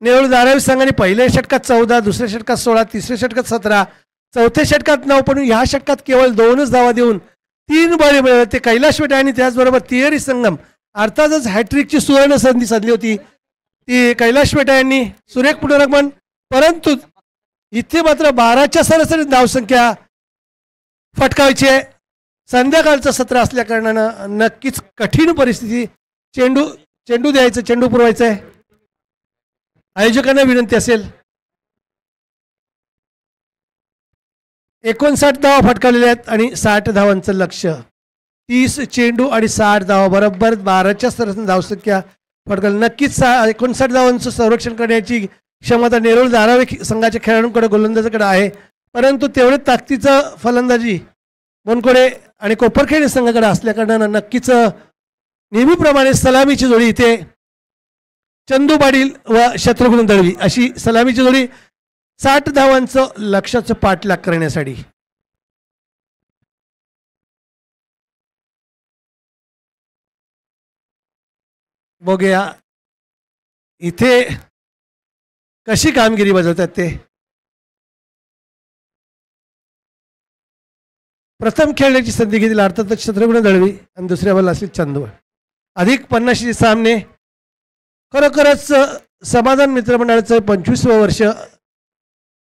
नेरूळ धारावी संघाने. पहिल्या षटकात 14, दुसऱ्या षटकात 16, तिसऱ्या षटकात 17, चौथ्या षटकात 9, पण ह्या षटकात केवळ 2च धावा देऊन 3 बळी मिळवले. ते कैलास पेठ आणि त्याचबरोबर तिहेरी संगम अर्थातच हॅट्रिकची सुवर्ण संधी साधली होती ती कैलास पेठ यांनी. सुरेख पुनरागमन, परंतु इथे मात्र 12च्या सरासरी धावसंख्या फटकावायची आहे. संध्याकाळचं सत्र असल्या कारणानं नक्कीच कठीण परिस्थिती. चेंडू द्यायचं, चेंडू पुरवायचा आहे. आयोजकांना विनंती असेल. 59 धावा फटकावलेल्या आहेत आणि 60 धावांचं लक्ष. 30 चेंडू आणि 60 धावा, बरोबर 12च्या सरासरी धावसंख्या फटकावली. नक्कीच 59 धावांचं संरक्षण करण्याची क्षमता नेरूळ धारावी संघाच्या खेळाडूंकडे, गोलंदाजाकडे आहे. परंतु तेवढे ताकदीचं फलंदाजी बावनकुळे आणि कोपरखैरणे संघाकडे असल्या कारणानं नक्कीच नेहमीप्रमाणे सलामीची जोडी इथे चंदू पाटील व शत्रुघ्न दळवी अशी सलामीची जोडी 60 धावांचं लक्ष्याचं पाठलाग करण्यासाठी. बघूया इथे कशी कामगिरी बजावतात ते. प्रथम खेळण्याची संधी घेतली अर्थातच शत्रुघ्न दळवी आणि दुसऱ्या बॉल असेल चंदू. अधिक 50 सामने. खरोखरच समाधान मित्रमंडळाचं 25वं वर्ष.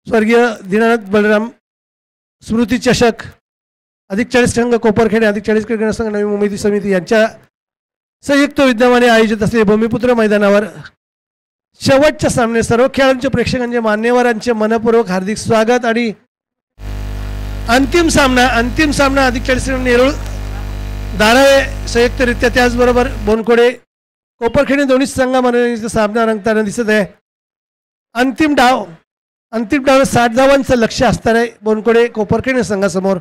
स्वर्गीय दीनानाथ बलराम स्मृती चषक, अधिक 40 संघ कोपरखैरणे, अधिक 40 क्रिकेट संघ नवी मुंबई समिती यांच्या संयुक्त विद्यमाने आयोजित असलेले भूमिपुत्र मैदानावर शेवटच्या सामने सर्व खेळाडूंचे, प्रेक्षकांचे, मान्यवरांचे मनपूर्वक हार्दिक स्वागत. आणि अंतिम सामना अधिक 40 नेरूळ धारावे संयुक्तरित्या, त्याचबरोबर बावनकुळे कोपरखैरणे दोन्ही संघामध्ये सामना रंगताना दिसत आहे. अंतिम डाव 60 धावांचं लक्ष असणार आहे बावनकुळे कोपरखैरणे संघासमोर.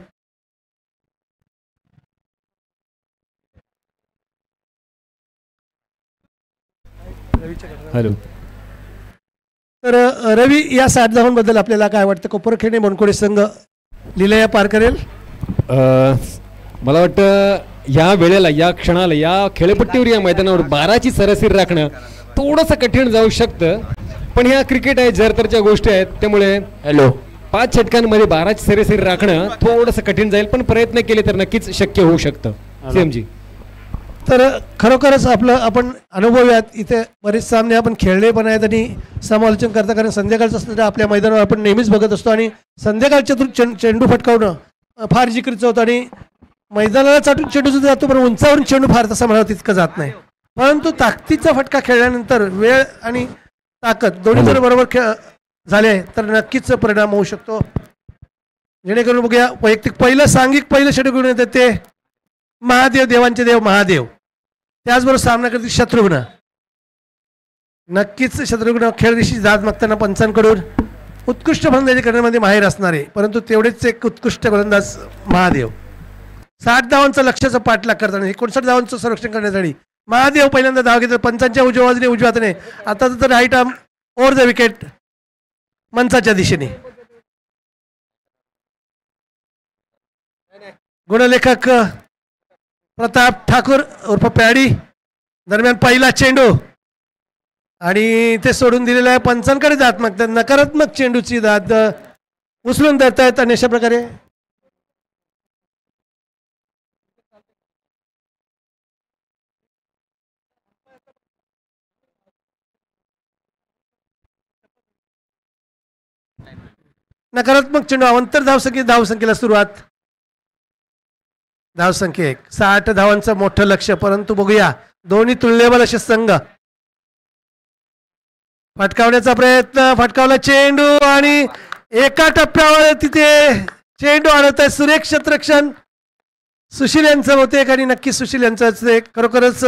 हॅलो. तर रवी, या 60 धावांबद्दल आपल्याला काय वाटतं? कोपरखैरणे बावनकुळे संघ लिलया पार करेल? मला वाटतं या वेळेला, या क्षणाला, या खेळपट्टीवर, या मैदानावर 12ची सरासरी राखणं थोडंसं कठीण जाऊ शकतं. पण ह्या क्रिकेट आहे, जरतरच्या गोष्टी आहेत, त्यामुळे 5 षटकांमध्ये 12ची सरासरी राखणं थोडंसं कठीण जाईल, पण प्रयत्न केले तर नक्कीच शक्य होऊ शकतं. सीएमजी. तर खरोखरच आपण अनुभवूयात. इथे बरेच सामने आपण खेळले पण आहेत आणि समालोचन करता, कारण संध्याकाळचं असतं तर आपल्या मैदानावर आपण नेहमीच बघत असतो आणि संध्याकाळच्या चेंडू फटकावणं फार जिकरीचं होतं आणि मैदानाला चाटून चेंडू सुद्धा जातो, पण उंचावरून चेंडू फार तसा मला तितकं जात नाही. परंतु ताकदीचा फटका खेळल्यानंतर वेळ आणि ताकद दोन्ही जर बरोबर झाले तर नक्कीच परिणाम होऊ शकतो. जेणेकरून बघूया वैयक्तिक पहिलं षटक घेऊन येतात ते महादेव, देवांचे देव महादेव. त्याचबरोबर सामना करतील शत्रुघ्न. नक्कीच शत्रुघ्न खेळ दिवशी जात मागताना पंचांकडून उत्कृष्ट फलंदाजी करण्यामध्ये माहेर असणार आहे, परंतु तेवढेच एक उत्कृष्ट गोलंदाज महादेव. 60 धावांचं लक्ष्याचं पाठलाग करताना 59 धावांचं संरक्षण करण्यासाठी महादेव पहिल्यांदा धाव घेतात. पंचांच्या उजव्या बाजूने, उजव्या हाताने. आता तर right arm over the wicket मंचाच्या दिशेने. गुणलेखक प्रताप ठाकूर उर्फ पॅडी. दरम्यान पहिला चेंडू आणि ते सोडून दिलेला आहे पंचांकडे. जात मागतात नकारात्मक चेंडूची दाद उचलून धरतायत आणि अशा प्रकारे नकारात्मक चेंडू अवंतर धावसंख्येला सुरुवात. धावसंख्या 1, 60 धावांचं मोठं लक्ष, परंतु बघूया दोन्ही तुल्यबल असे संघ. फटकावण्याचा प्रयत्न, फटकावला चेंडू आणि एका टप्प्यावर तिथे चेंडू आणत आहे सुरेख क्षेत्ररक्षण. सुशील यांचं होते आणि नक्की सुशील यांचं खरोखरच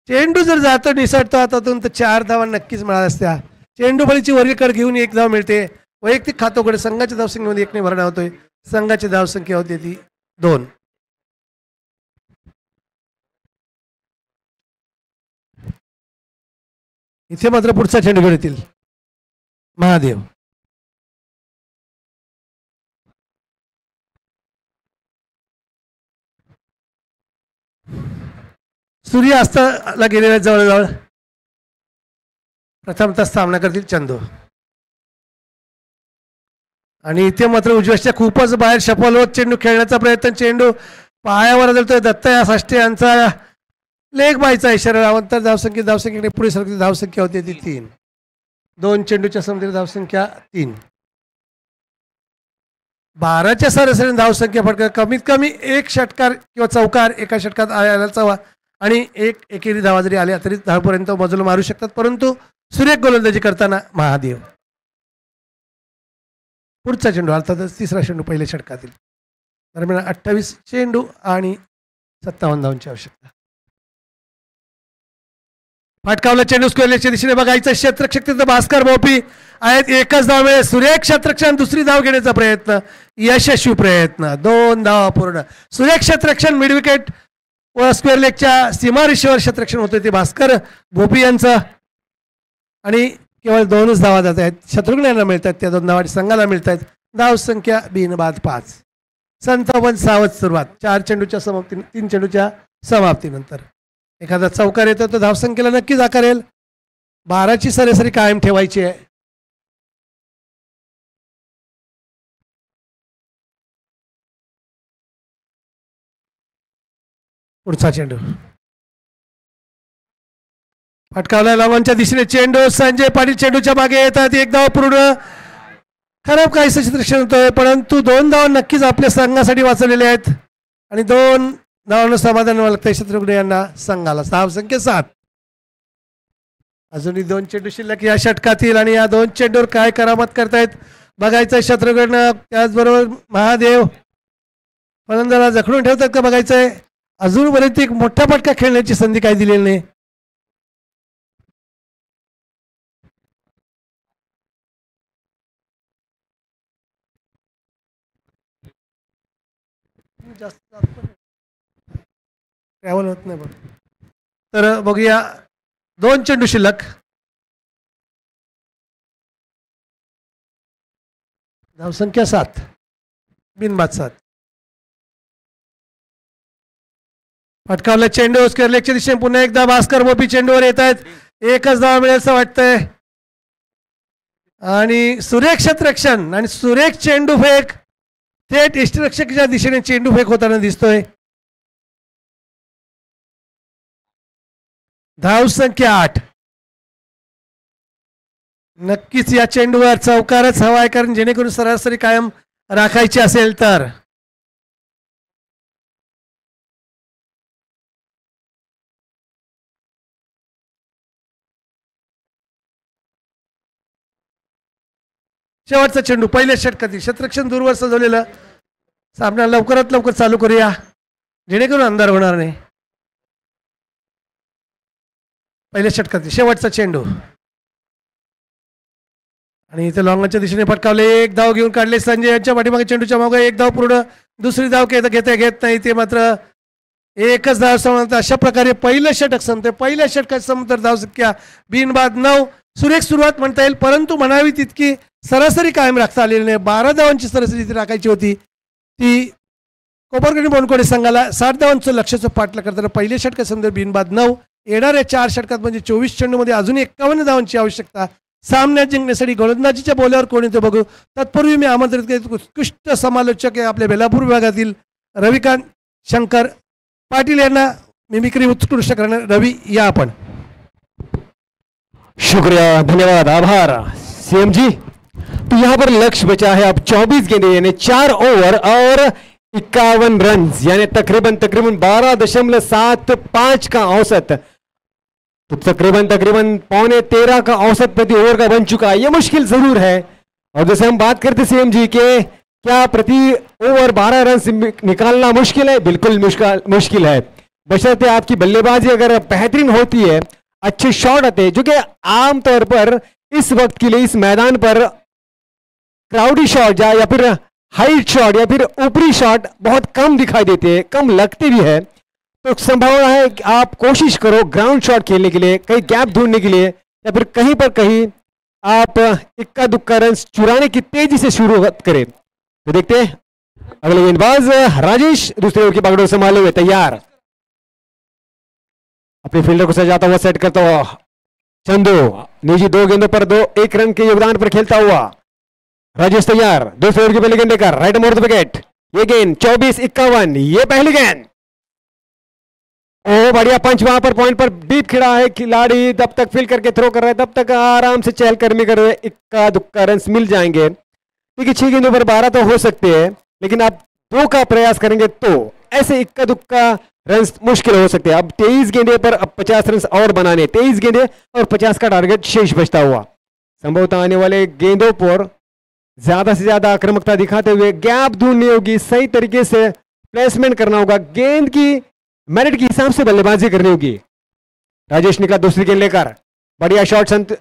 चेंडू जर जातो निसटतो हातातून तर 4 धावा नक्कीच मिळाल्या असत्या. चेंडू फळीची वर्गीकड घेऊन 1 धाव मिळते. वैयक्तिक खातोकडे संघाच्या धावसंख्येमध्ये 1 ने भरणा होतोय. संघाची धावसंख्या होती ती 2. इथे मात्र पुढचा चेंडू खेळतील महादेव. सूर्य अस्ताला गेलेल्या जवळजवळ प्रथमतः सामना करतील चंदू. आणि इथे मात्र उजव्याच्या खूपच बाहेर शफल होत चेंडू खेळण्याचा प्रयत्न. चेंडू पायावर आदळतोय. दत्ता साष्टे यांचा लेग बायचा इशारा. अवंतर धावसंख्येने पुढे सरकती. धावसंख्या होती ती 3. 2 चेंडूच्या समोर धावसंख्या 3. 12च्या सरासरी धावसंख्या फटका. कमीत कमी 1 षटकार किंवा चौकार एका षटकात आल्याचा आणि 1 एकेरी धावा जरी आल्या तरी 10पर्यंत मजल मारू शकतात. परंतु सुरेख गोलंदाजी करताना महादेव. पुढचा चेंडू अर्थातच 3रा चेंडू पहिल्या षटकातील. दरम्यान 28 चेंडू आणि 57 धावांची आवश्यकता. फटकावला चेंडू स्क्वेअरच्या दिशेने बघायचं. क्षेत्ररक्षक तिथं भास्कर भोपी आहेत. 1च धाव मिळेल. सुरेख क्षेत्ररक्षण दुसरी धाव घेण्याचा प्रयत्न, यशस्वी प्रयत्न. 2 धावा पूर्ण. सुरेख क्षेत्ररक्षण मिड विकेट व स्क्वेअर लेगच्या सीमारेषेवर क्षेत्ररक्षण होते ते भास्कर भोपी यांचं. आणि केवळ 2च धावा जात आहेत. शत्रुघ्न यांना मिळतात. त्या 2 धावा संघाला मिळत आहेत. धावसंख्या बिनबाद 5. 57 सावध सुरुवात. 4 चेंडूच्या समाप्ती 3 चेंडूच्या समाप्तीनंतर एखादा चौकार येतो तर धावसंख्येला नक्कीच आकारेल. 12ची सरासरी कायम ठेवायची आहे. पुढचा चेंडू फटकावला. लावांच्या दिशेने चेंडू. संजय पाटील चेंडूच्या मागे येतात. 1 धाव पूर्ण. खराब काही क्षेत्ररक्षण होतोय परंतु 2 धावा नक्कीच आपल्या संघासाठी वाचवलेले आहेत. आणि 2 धावांना समाधान लागतंय शत्रुघ्न यांना. संघाला धावसंख्या 7. अजूनही 2 चेंडू शिल्लक या षटकातील आणि या 2 चेंडूवर काय करामत करतायत बघायचं. शत्रुघ्न त्याचबरोबर महादेव फलंदाजाला जखडून ठेवतात का बघायचंय. अजूनपर्यंत एक मोठा फटका खेळण्याची संधी काही दिलेली नाही. ट्रॅव्हल होत नाही बघ. तर बघूया 2 चेंडू शिल्लक. धावसंख्या 7. बिनबाद 7. फटकावला चेंडू स्क्वेअर लेगच्या दिशेने पुन्हा एकदा भास्कर भोपी चेंडूवर येत आहेत. 1च धाव मिळेल असं वाटतंय. आणि सुरेख क्षेत्ररक्षण आणि सुरेख चेंडू फेक. थेट यष्टिरक्षकाच्या दिशेने चेंडू फेक होताना दिसतोय. धावसंख्या 8. नक्कीच या चेंडूवर चौकारच हवा आहे कारण जेणेकरून सरासरी कायम राखायची असेल तर. शेवटचा चेंडू पहिल्या षटकातील. क्षेत्ररक्षण दूरवर सजवलेलं सामना लवकरात लवकर चालू करूया जेणेकरून अंधार होणार नाही. पहिल्या षटकातील शेवटचा चेंडू आणि इथे लॉंगच्या दिशेने फटकावले. 1 धाव घेऊन काढले संजय यांच्या पाठीमागे. चेंडूच्या मागे 1 धाव पूर्ण. दुसरी धाव घेत नाही ते मात्र 1च धाव समजतं. अशा प्रकारे पहिलं षटक संपते. पहिल्या षटकात समोर धावसंख्या बिनबाद 9. सुरेख सुरुवात म्हणता येईल परंतु म्हणावी तितकी सरासरी कायम राखता आलेली नाही. 12 धावांची सरासरी ती राखायची होती. ती कोपरगडी बोनकोडे संघाला 60 धावांचं लक्ष्याचं पाठला करताना पहिल्या षटकात समजा बिनबाद 9. येणाऱ्या 4 षटकात म्हणजे 24 चेंडूमध्ये अजून 51 धावांची आवश्यकता. सामन्यात जिंकण्यासाठी गोलंदाजीच्या बोल्यावर कोण येतो बघू. तत्पूर्वी मी आमंत्रित करीत उत्कृष्ट समालोचक आहे आपल्या बेलापूर विभागातील रविकांत शंकर पाटिल यांना मिमिक्री उत्कृष्ट करणार. रवी या आपण. शुक्रिया, धन्यवाद, आभार सीएम जी. तो यहाँ पर लक्ष्य बचा है अब 24 गेंदे यानी 4 ओवर और 51 रन यानी तकरीबन 12.75 का औसत. तो तकरीबन 12.75 का औसत प्रति ओवर का बन चुका है. ये मुश्किल जरूर है. और जैसे हम बात करते सीएम जी के क्या प्रति ओवर 12 रन निकालना मुश्किल है? बिल्कुल मुश्किल है, बशर्ते आपकी बल्लेबाजी अगर बेहतरीन होती है, अच्छे शॉट आते हैं, जो कि आमतौर पर इस वक्त के लिए इस मैदान पर क्राउडी शॉट या फिर हाइट शॉट या फिर ऊपरी शॉट बहुत कम दिखाई देते हैं, कम लगते भी है. तो संभावना है कि आप कोशिश करो ग्राउंड शॉट खेलने के लिए, कहीं गैप ढूंढने के लिए, या फिर कहीं पर कहीं आप इक्का दुक्का रन चुराने की तेजी से शुरुआत करें. तो देखते हैं अगले गेंदबाज राजेश दूसरे ओवर की बागडोर संभाले हुए तैयार. अपने फील्डर को सजाता हुआ, सेट करता हुआ चंदू निजी 2 गेंदों पर 1 रन के योगदान पर खेलता हुआ. राजेश तैयार, दूसरे ओवर की पहली गेंद लेकर राइट मोड़ विकेट. ये गेंद 24-51, ये पहली गेंद. ओ बढ़िया पंच वहां पर पॉइंट पर डीप खिड़ा है खिलाड़ी, तब तक फील करके थ्रो कर रहा है, तब तक आराम से चहलकदमी कर रहे हैं. इक्का दुक्का रन मिल जाएंगे. देखिए 6 गेंदों पर 12 तो हो सकते हैं, लेकिन आप 2 का प्रयास करेंगे तो ऐसे इक्का दुक्का रन मुश्किल हो सकते हैं. अब 23 गेंदे पर अब 50 रन और बनाने, 23 गेंदे और 50 का टारगेट शेष बचता हुआ. संभवतः आने वाले गेंदों पर ज्यादा से ज्यादा आक्रामकता दिखाते हुए गैप ढूंढनी होगी, सही तरीके से प्लेसमेंट करना होगा, गेंद की मेरिट के हिसाब से बल्लेबाजी करनी होगी. राजेश निकला दूसरी गेंद लेकर, बढ़िया शॉट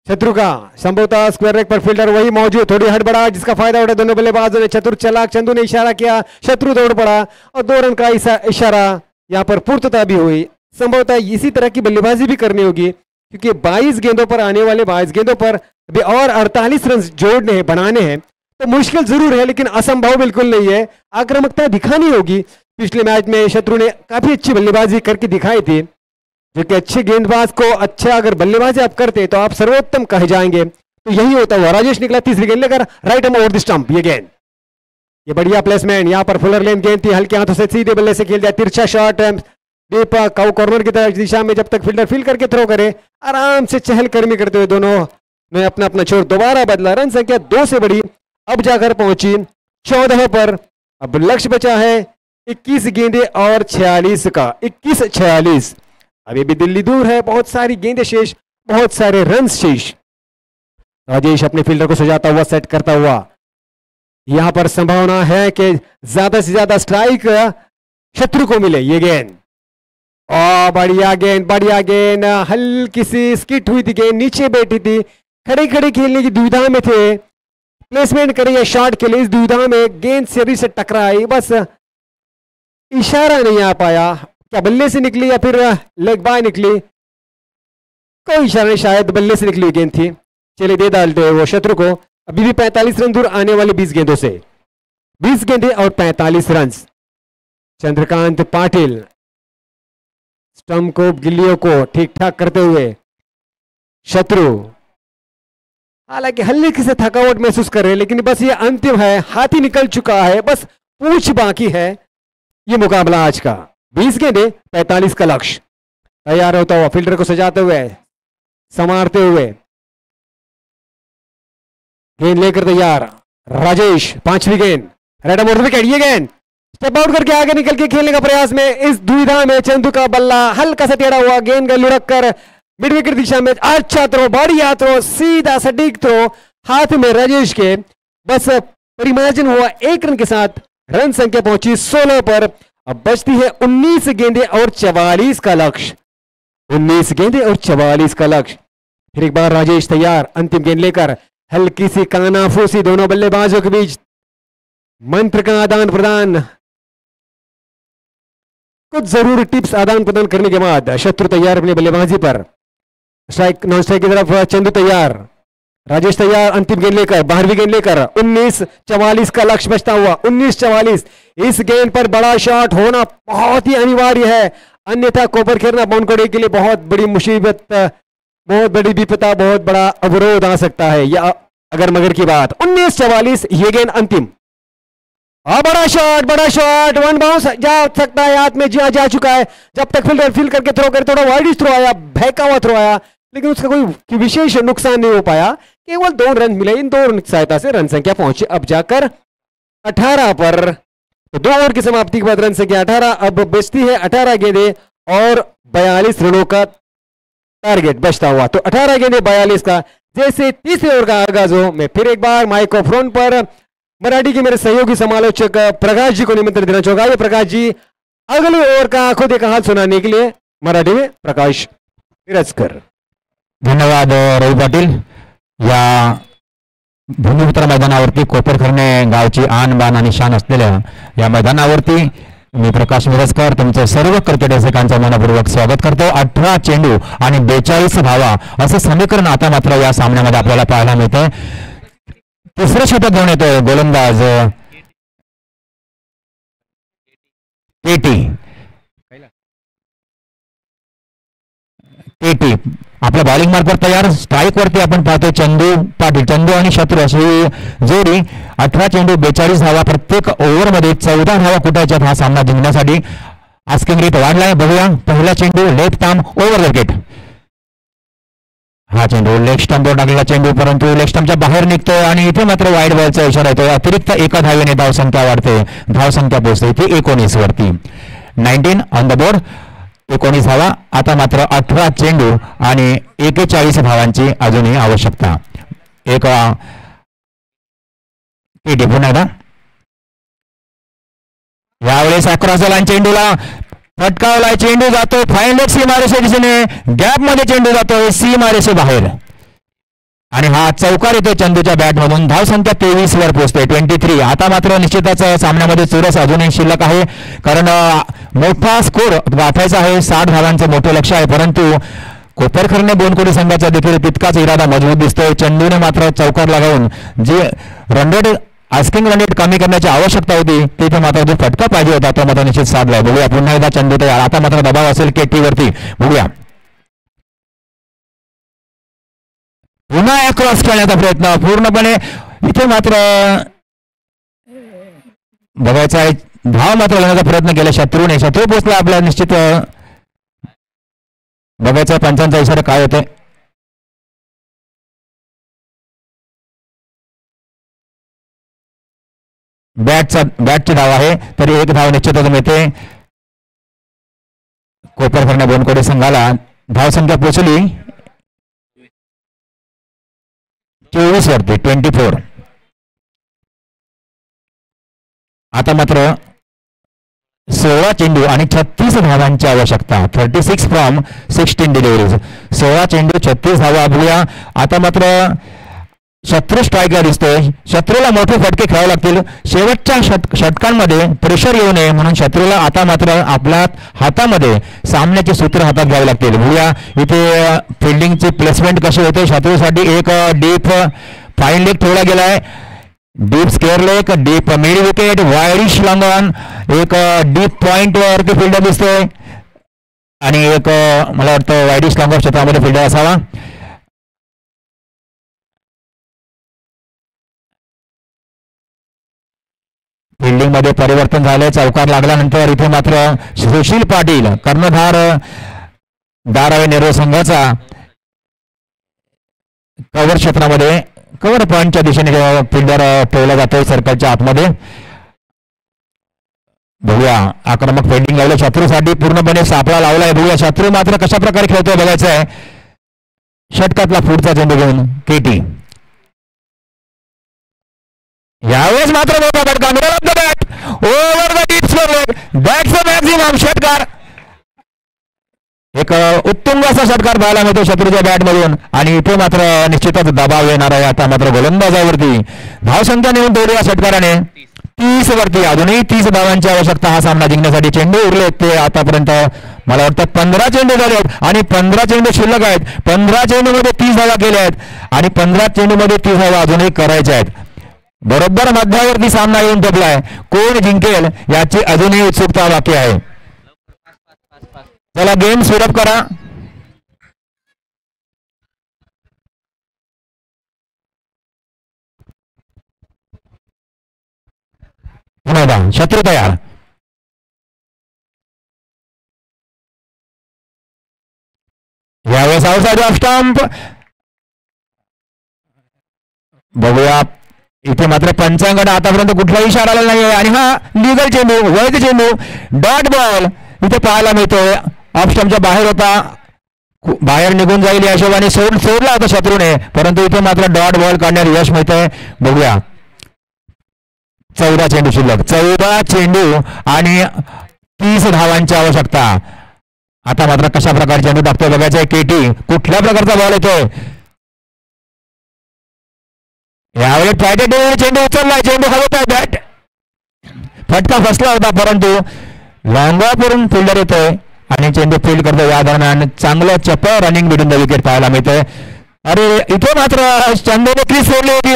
शत्रु का, संभवतः स्क्वायर लेग पर फील्डर वही मौजूद, थोड़ी हड़बड़ा जिसका फायदा उठा दोनों बल्लेबाजों ने. चतुर चलाक चंदू ने इशारा किया, शत्रु दौड़ पड़ा और 2 रन का इशारा यहां पर पूर्तता भी हुई. संभवतः इसी तरह की बल्लेबाजी भी करनी होगी, क्योंकि 22 गेंदों पर आने वाले 22 गेंदों पर अभी और 48 रन जोड़ने हैं, बनाने हैं. तो मुश्किल जरूर है, लेकिन असंभव बिल्कुल नहीं है. आक्रामकता दिखानी होगी. पिछले मैच में शत्रु ने काफी अच्छी बल्लेबाजी करके दिखाई थी, जो कि अच्छे गेंदबाज को अच्छा अगर बल्लेबाजी आप करते तो आप सर्वोत्तम कहे जाएंगे. तो यही होता हुआ राजेश निकला तीसरी गेंद लेकर right arm over the stump. ये गेंद, ये बढ़िया प्लेसमेंट, यहाँ पर फुलर लेन गेंद थी, हल्के हाथों से सीधे बल्ले से खेल दिया. तिरछा शॉट डीप कॉर्नर की तरफ दिशा में, जब तक फील्डर फील करके थ्रो करे, आराम से चहलकदमी करते हुए दोनों ने अपना अपना छोर दोबारा बदला. रन संख्या 2 से बढ़ी, अब जाकर पहुंची 14 पर. अब लक्ष्य बचा है 21 गेंदे और 46 का, 21-46. अभी भी दिल्ली दूर है, बहुत सारी गेंदें शेष, बहुत सारे रन शेष. राजेश अपने फील्डर को सजाता हुआ, सेट करता हुआ. यहां पर संभावना है कि ज्यादा से ज्यादा स्ट्राइक शत्रु को मिले. ये गेंद, और बढ़िया गेंद, बढ़िया गेंद, हल्की सी स्किट हुई थी गेंद, नीचे बैठी थी, खड़े खड़े खेलने की दुविधा में थे, प्लेसमेंट करें शॉट के लिए, इस दुविधा में गेंद शरीर से टकराई, बस इशारा नहीं आ पाया. क्या बल्ले से निकली या फिर लेग बाय निकली, कोई इशारा नहीं, शायद बल्ले से निकली हुई गेंद थी. चलिए दे डालते वो शत्रु को. अभी भी 45 रन दूर आने वाले 20 गेंदों से, 20 गेंदे और 45 रन. चंद्रकांत पाटिल स्टंप को, गिल्लियों को ठीक ठाक करते हुए. शत्रु हालांकि हल्की से थकावट महसूस कर रहे हैं, लेकिन बस ये अंतिम है, हाथी निकल चुका है, बस पूंछ बाकी है. ये मुकाबला आज का 20 गेंदे 45 का लक्ष्य. तैयार होता हुआ, फील्डर को सजाते हुए, संवारते हुए, गेंद लेकर तैयार राजेश. 5वीं गेंद राइट आर्म ओवर विकेट. ये गेंद स्टेप आउट करके आगे निकल के खेलने का प्रयास में, इस दुविधा में चंदू का बल्ला हल्का सा टेढ़ा हुआ, गेंद का लुढ़क कर मिड विकेट दिशा में. अच्छा थ्रो, बढ़िया थ्रो, सीधा सटीक थ्रो हाथ में राजेश के. बस परिमार्जन हुआ 1 रन के साथ. रन संख्या पहुंची 16 पर. अब बचती है 19 गेंदे और 44 का लक्ष्य. 19 गेंदे और 44 का लक्ष्य. फिर एक बार राजेश तैयार, अंतिम गेंद लेकर, हल्की सी कानाफूसी दोनों बल्लेबाजों के बीच, मंत्र का आदान प्रदान, कुछ जरूरी टिप्स आदान प्रदान करने के बाद शत्रु तैयार अपनी बल्लेबाजी पर. स्ट्राइक नॉन स्ट्राइक की तरफ चंदू तैयार, राजेश तैयार, अंतिम गेंद लेकर, 12वीं गेंद लेकर, 19-44 का लक्ष्य बचता हुआ. 19-44. इस गेंद पर बड़ा शॉट होना बहुत ही अनिवार्य है, अन्यथा कोपर खेलना बाउंड्री के लिए बहुत बड़ी मुसीबत बहुत बड़ी विपदा, बहुत बड़ा अवरोध आ सकता है, या अगर मगर की बात। 19-44 ये गेंद अंतिम। बड़ा शॉट, वन बाउंस जा सकता है, हाथ में जा चुका है। जब तक फील्डर फील करके थ्रो करे, थोड़ा वाइड थ्रो आया, बहका हुआ थ्रो आया, लेकिन उसका कोई विशेष नुकसान नहीं हो पाया। केवल 2 रन मिले, इन 2 रन की सहायता से रन संख्या पहुंची अब जाकर 18 पर। तो 2 ओवर की समाप्ति के बाद रन संख्या 18 अब बचती है 18 गेंदें और 42 रनों का टारगेट बचता हुआ। तो 18 गेंदें 42 का। जैसे तीसरे ओवर का आगाज हो, मैं फिर एक बार माइक्रोफोन पर मराठी के मेरे सहयोगी समालोचक प्रकाश जी को निमंत्रण देना चाहूंगा। ये प्रकाश जी अगले ओवर का आंखों देखा हाल सुनाने के लिए मराठी में प्रकाश मिरजकर। धन्यवाद रवी पाटील. या भूमिपुत्र मैदानावरती कोपरखर्णे गावची आन बान आणि शान असलेल्या या मैदानावरती मी प्रकाश मिरजकर तुमचं सर्व क्रिकेट रसिकांचं मनपूर्वक स्वागत करतो. 18 चेंडू आणि 42 धावा असं समीकरण आता मात्र या सामन्यामध्ये आपल्याला पाहायला मिळतंय. तिसरं षटक घेऊन येतोय गोलंदाज केटी आपल्या बॉलिंग मार्फत तयार. स्ट्राईक वरती आपण पाहतोय चंदू आणि शत्रू अशी जोडी. 18 चेंडू 42 धावा. प्रत्येक ओव्हरमध्ये 14 धावा कुटायच्यात हा सामना जिंकण्यासाठी. आस्किंग रेट वाढलाय. बघूया पहिला चेंडू लेफ्ट आर्म ओव्हर विकेट. हा चेंडू लेग स्टंपवर टाकलेला चेंडू, परंतु लेग स्टंपच्या बाहेर निघतोय आणि इथे मात्र वाईड बॉलचा इशारा येतोय. अतिरिक्त एका धावेने धावसंख्या वाढते. धावसंख्या पोहोचते ती 19 वरती. 19 ऑन द बोर्ड. 19 धावा. आता मात्र 18 चेंडू आणि 41 धावांची अजूनही आवश्यकता. एक पुन्हा एकदा यावेळेस अक्रॉस लाईन चेंडूला फटकावलाय. चेंडू जातोय फाईन लेग सीमारेषे दिशेने. गॅप मध्ये चेंडू जातोय सीमारेषे बाहेर आणि हा चौकार येतोय चंदूच्या बॅट मधून. धावसंख्या 23 वर पोहोचते 23. आता मात्र निश्चितच सामन्यामध्ये चुरस अजूनही शिल्लक आहे, कारण मोठा स्कोर गाठायचा आहे. 60 धावांचं मोठं लक्ष आहे, परंतु कोपरखर्णे बोनकोडी संघाचा देखील तितकाच इरादा मजबूत दिसतोय. चंदूने मात्र चौकार लगावून जे run rate asking run rate कमी करण्याची आवश्यकता होती तिथे मात्र जो फटका पाहिजे होता तो मात्र निश्चित साधलाय. बघूया पुन्हा एकदा चंदू तयार. आता मात्र दबाव असेल केटी वरती. बघूया पुन्हा क्रॉस खेळण्याचा प्रयत्न पूर्णपणे. इथे मात्र बघायचा आहे धाव मात्र घेण्याचा प्रयत्न केला शत्रूने. शत्रू पोचला आपला. निश्चित बघायचा पंचांचा इशारा काय होतोय. बॅटची धाव आहे तरी एक धाव निश्चितच मिळते कोपरखर्णे बोनकोडे संघाला. धावसंख्या पोचली 24 वरती 24. आता मात्र 16 चेंडू आणि 36 धावांची आवश्यकता. 36 फ्रॉम 16 डिलिव्हरीज. 16 चेंडू 36 धावा. बघूया आता मात्र शत्रू स्ट्राईकला दिसतोय. शत्रूला मोठे फटके खेळावे लागतील. शेवटच्या षटकांमध्ये प्रेशर येऊ नये म्हणून शत्रूला आता मात्र आपल्या हातामध्ये सामन्याचे सूत्र हातात घ्यावे लागतील. बघूया इथे फिल्डिंगची प्लेसमेंट कशी होते. शत्रूसाठी एक डीप फाईन लेग ठेवला गेलाय. Deep square leg, deep mid wicket, wide-ish long on. एक डीप पॉइंट वरती फिल्डर दिसतोय आणि एक मला वाटतं वायडिश लॉंग ऑन क्षेत्रामध्ये फिल्डर असावा. फिल्डिंग मध्ये परिवर्तन झाले. चौकार लागल्यानंतर इथे मात्र सुशील पाटील कर्णधार धारावी नेहरू संघाचा कव्हर क्षेत्रामध्ये कव्हर पॉइंटच्या दिशेने फिल्डर ठेवला जातोय सर्कलच्या आतमध्ये. बघूया आक्रमक फिल्डिंग लावलं. शत्रूसाठी पूर्णपणे सापळा लावलाय. बघूया शत्रू मात्र कशा प्रकारे खेळतोय बघायचं आहे. षटकातला पुढचा चेंडू घेऊन केटी. यावेळेस मात्र मोठा फटका. Middle of the bat over the deep square leg. That's the maximum. षटकार एक उत्तुंग असा षटकार पाहायला मिळतो शत्रूच्या बॅट मधून आणि इथे मात्र निश्चितच दबाव येणार आहे आता मात्र गोलंदाजावरती. धावसंख्या नेऊन ठेवली या षटकाराने 30 वरती. अजूनही 30 धावांची आवश्यकता हा सामना जिंकण्यासाठी. चेंडू उरले ते आतापर्यंत मला वाटतं 15 चेंडू झाले आहेत आणि 15 चेंडू शिल्लक आहेत. 15 चेंडूमध्ये 30 धावा केल्या आहेत आणि 15 चेंडूमध्ये 30 धावा अजूनही करायच्या आहेत. बरोबर मध्यावरती सामना येऊन टपलाय. कोण जिंकेल याची अजूनही उत्सुकता बाकी आहे. चला गेम सुरप करा. पुन्हा एकदा शत्रू तयार. यावेळेस आउटसाइड ऑफ स्टंप. बघूया इथे मात्र पंचांकडे आतापर्यंत कुठलाही इशारा आलेला नाही आणि हा लिगल चेंडू, वैध चेंडू, डॉट बॉल इथे पाहायला मिळतोय. ऑफ स्टंपच्या बाहेर होता, बाहेर निघून जाईल या हिशोबाने सोडला होता शत्रूने, परंतु इथे मात्र डॉट बॉल काढण्यात यश मिळतंय. बघूया 14 चेंडू शिल्लक, 14 चेंडू आणि 30 धावांची आवश्यकता. आता मात्र कशा प्रकारे चेंडू टाकतोय बघायचंय. केटी कुठल्या प्रकारचा बॉल येतोय. यावेळेस चेंडू उचललाय, चेंडू हवेत आहे, बॅट फटका फसला होता, परंतु लॉंग ऑफ वरून फिल्डर येतोय आणि चेंडू फील्ड करतो. या दरम्यान चांगलं चपळ रनिंग बिटून द विकेट पाहायला मिळतंय. अरे इथे मात्र चंदूने क्रीज सोडली होती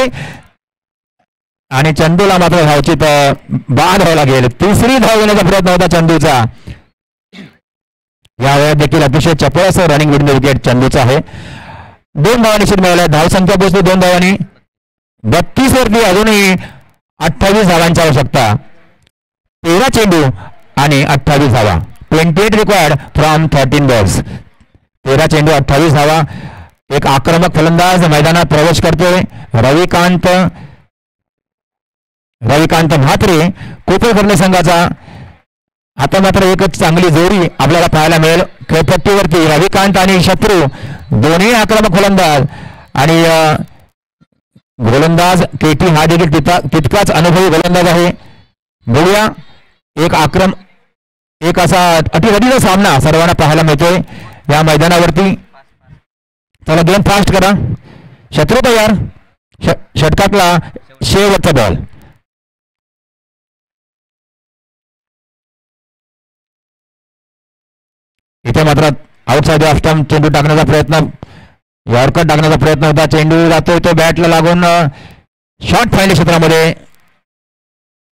आणि चंदूला मात्र धावची बाद व्हायला लागेल. तिसरी धाव घेण्याचा प्रयत्न होता चंदूचा. यावेळेस देखील अतिशय चपळ असं रनिंग बिटून द विकेट चंदूचा आहे. 2 धावा निश्चित मिळाल्या. धावसंख्या पोहोचली 2 धावांनी. 32 वरती अजूनही 28 धावांची आवश्यकता. 13 चेंडू आणि 28 धावा. 28 रिक्वायर्ड फ्रॉम 13 बॉल्स. 13 चेंडू 28 धावा. एक आक्रमक फलंदाज मैदानात प्रवेश करतोय. रविकांत म्हात्रे कोपरकर्णी संघाचा. आता मात्र एकच चांगली जोडी आपल्याला पाहायला मिळेल खेळपट्टीवरती. रविकांत आणि शत्रू दोन्ही आक्रमक फलंदाज आणि गोलंदाज केटी हा देखील तितकाच अनुभवी गोलंदाज आहे. बघूया एक असा अटीघटीचा सामना सर्वांना पाहायला मिळतोय या मैदानावरती. चला गेम फास्ट करा. शत्रू तयार. षटकातला शेवटचा बॉल. इथे मात्र आउटसाइड ऑफ स्टंप चेंडू टाकण्याचा प्रयत्न, यॉर्कर टाकण्याचा प्रयत्न होता. चेंडू जातोय तो बॅटला लागून शॉर्ट फाईन क्षेत्रामध्ये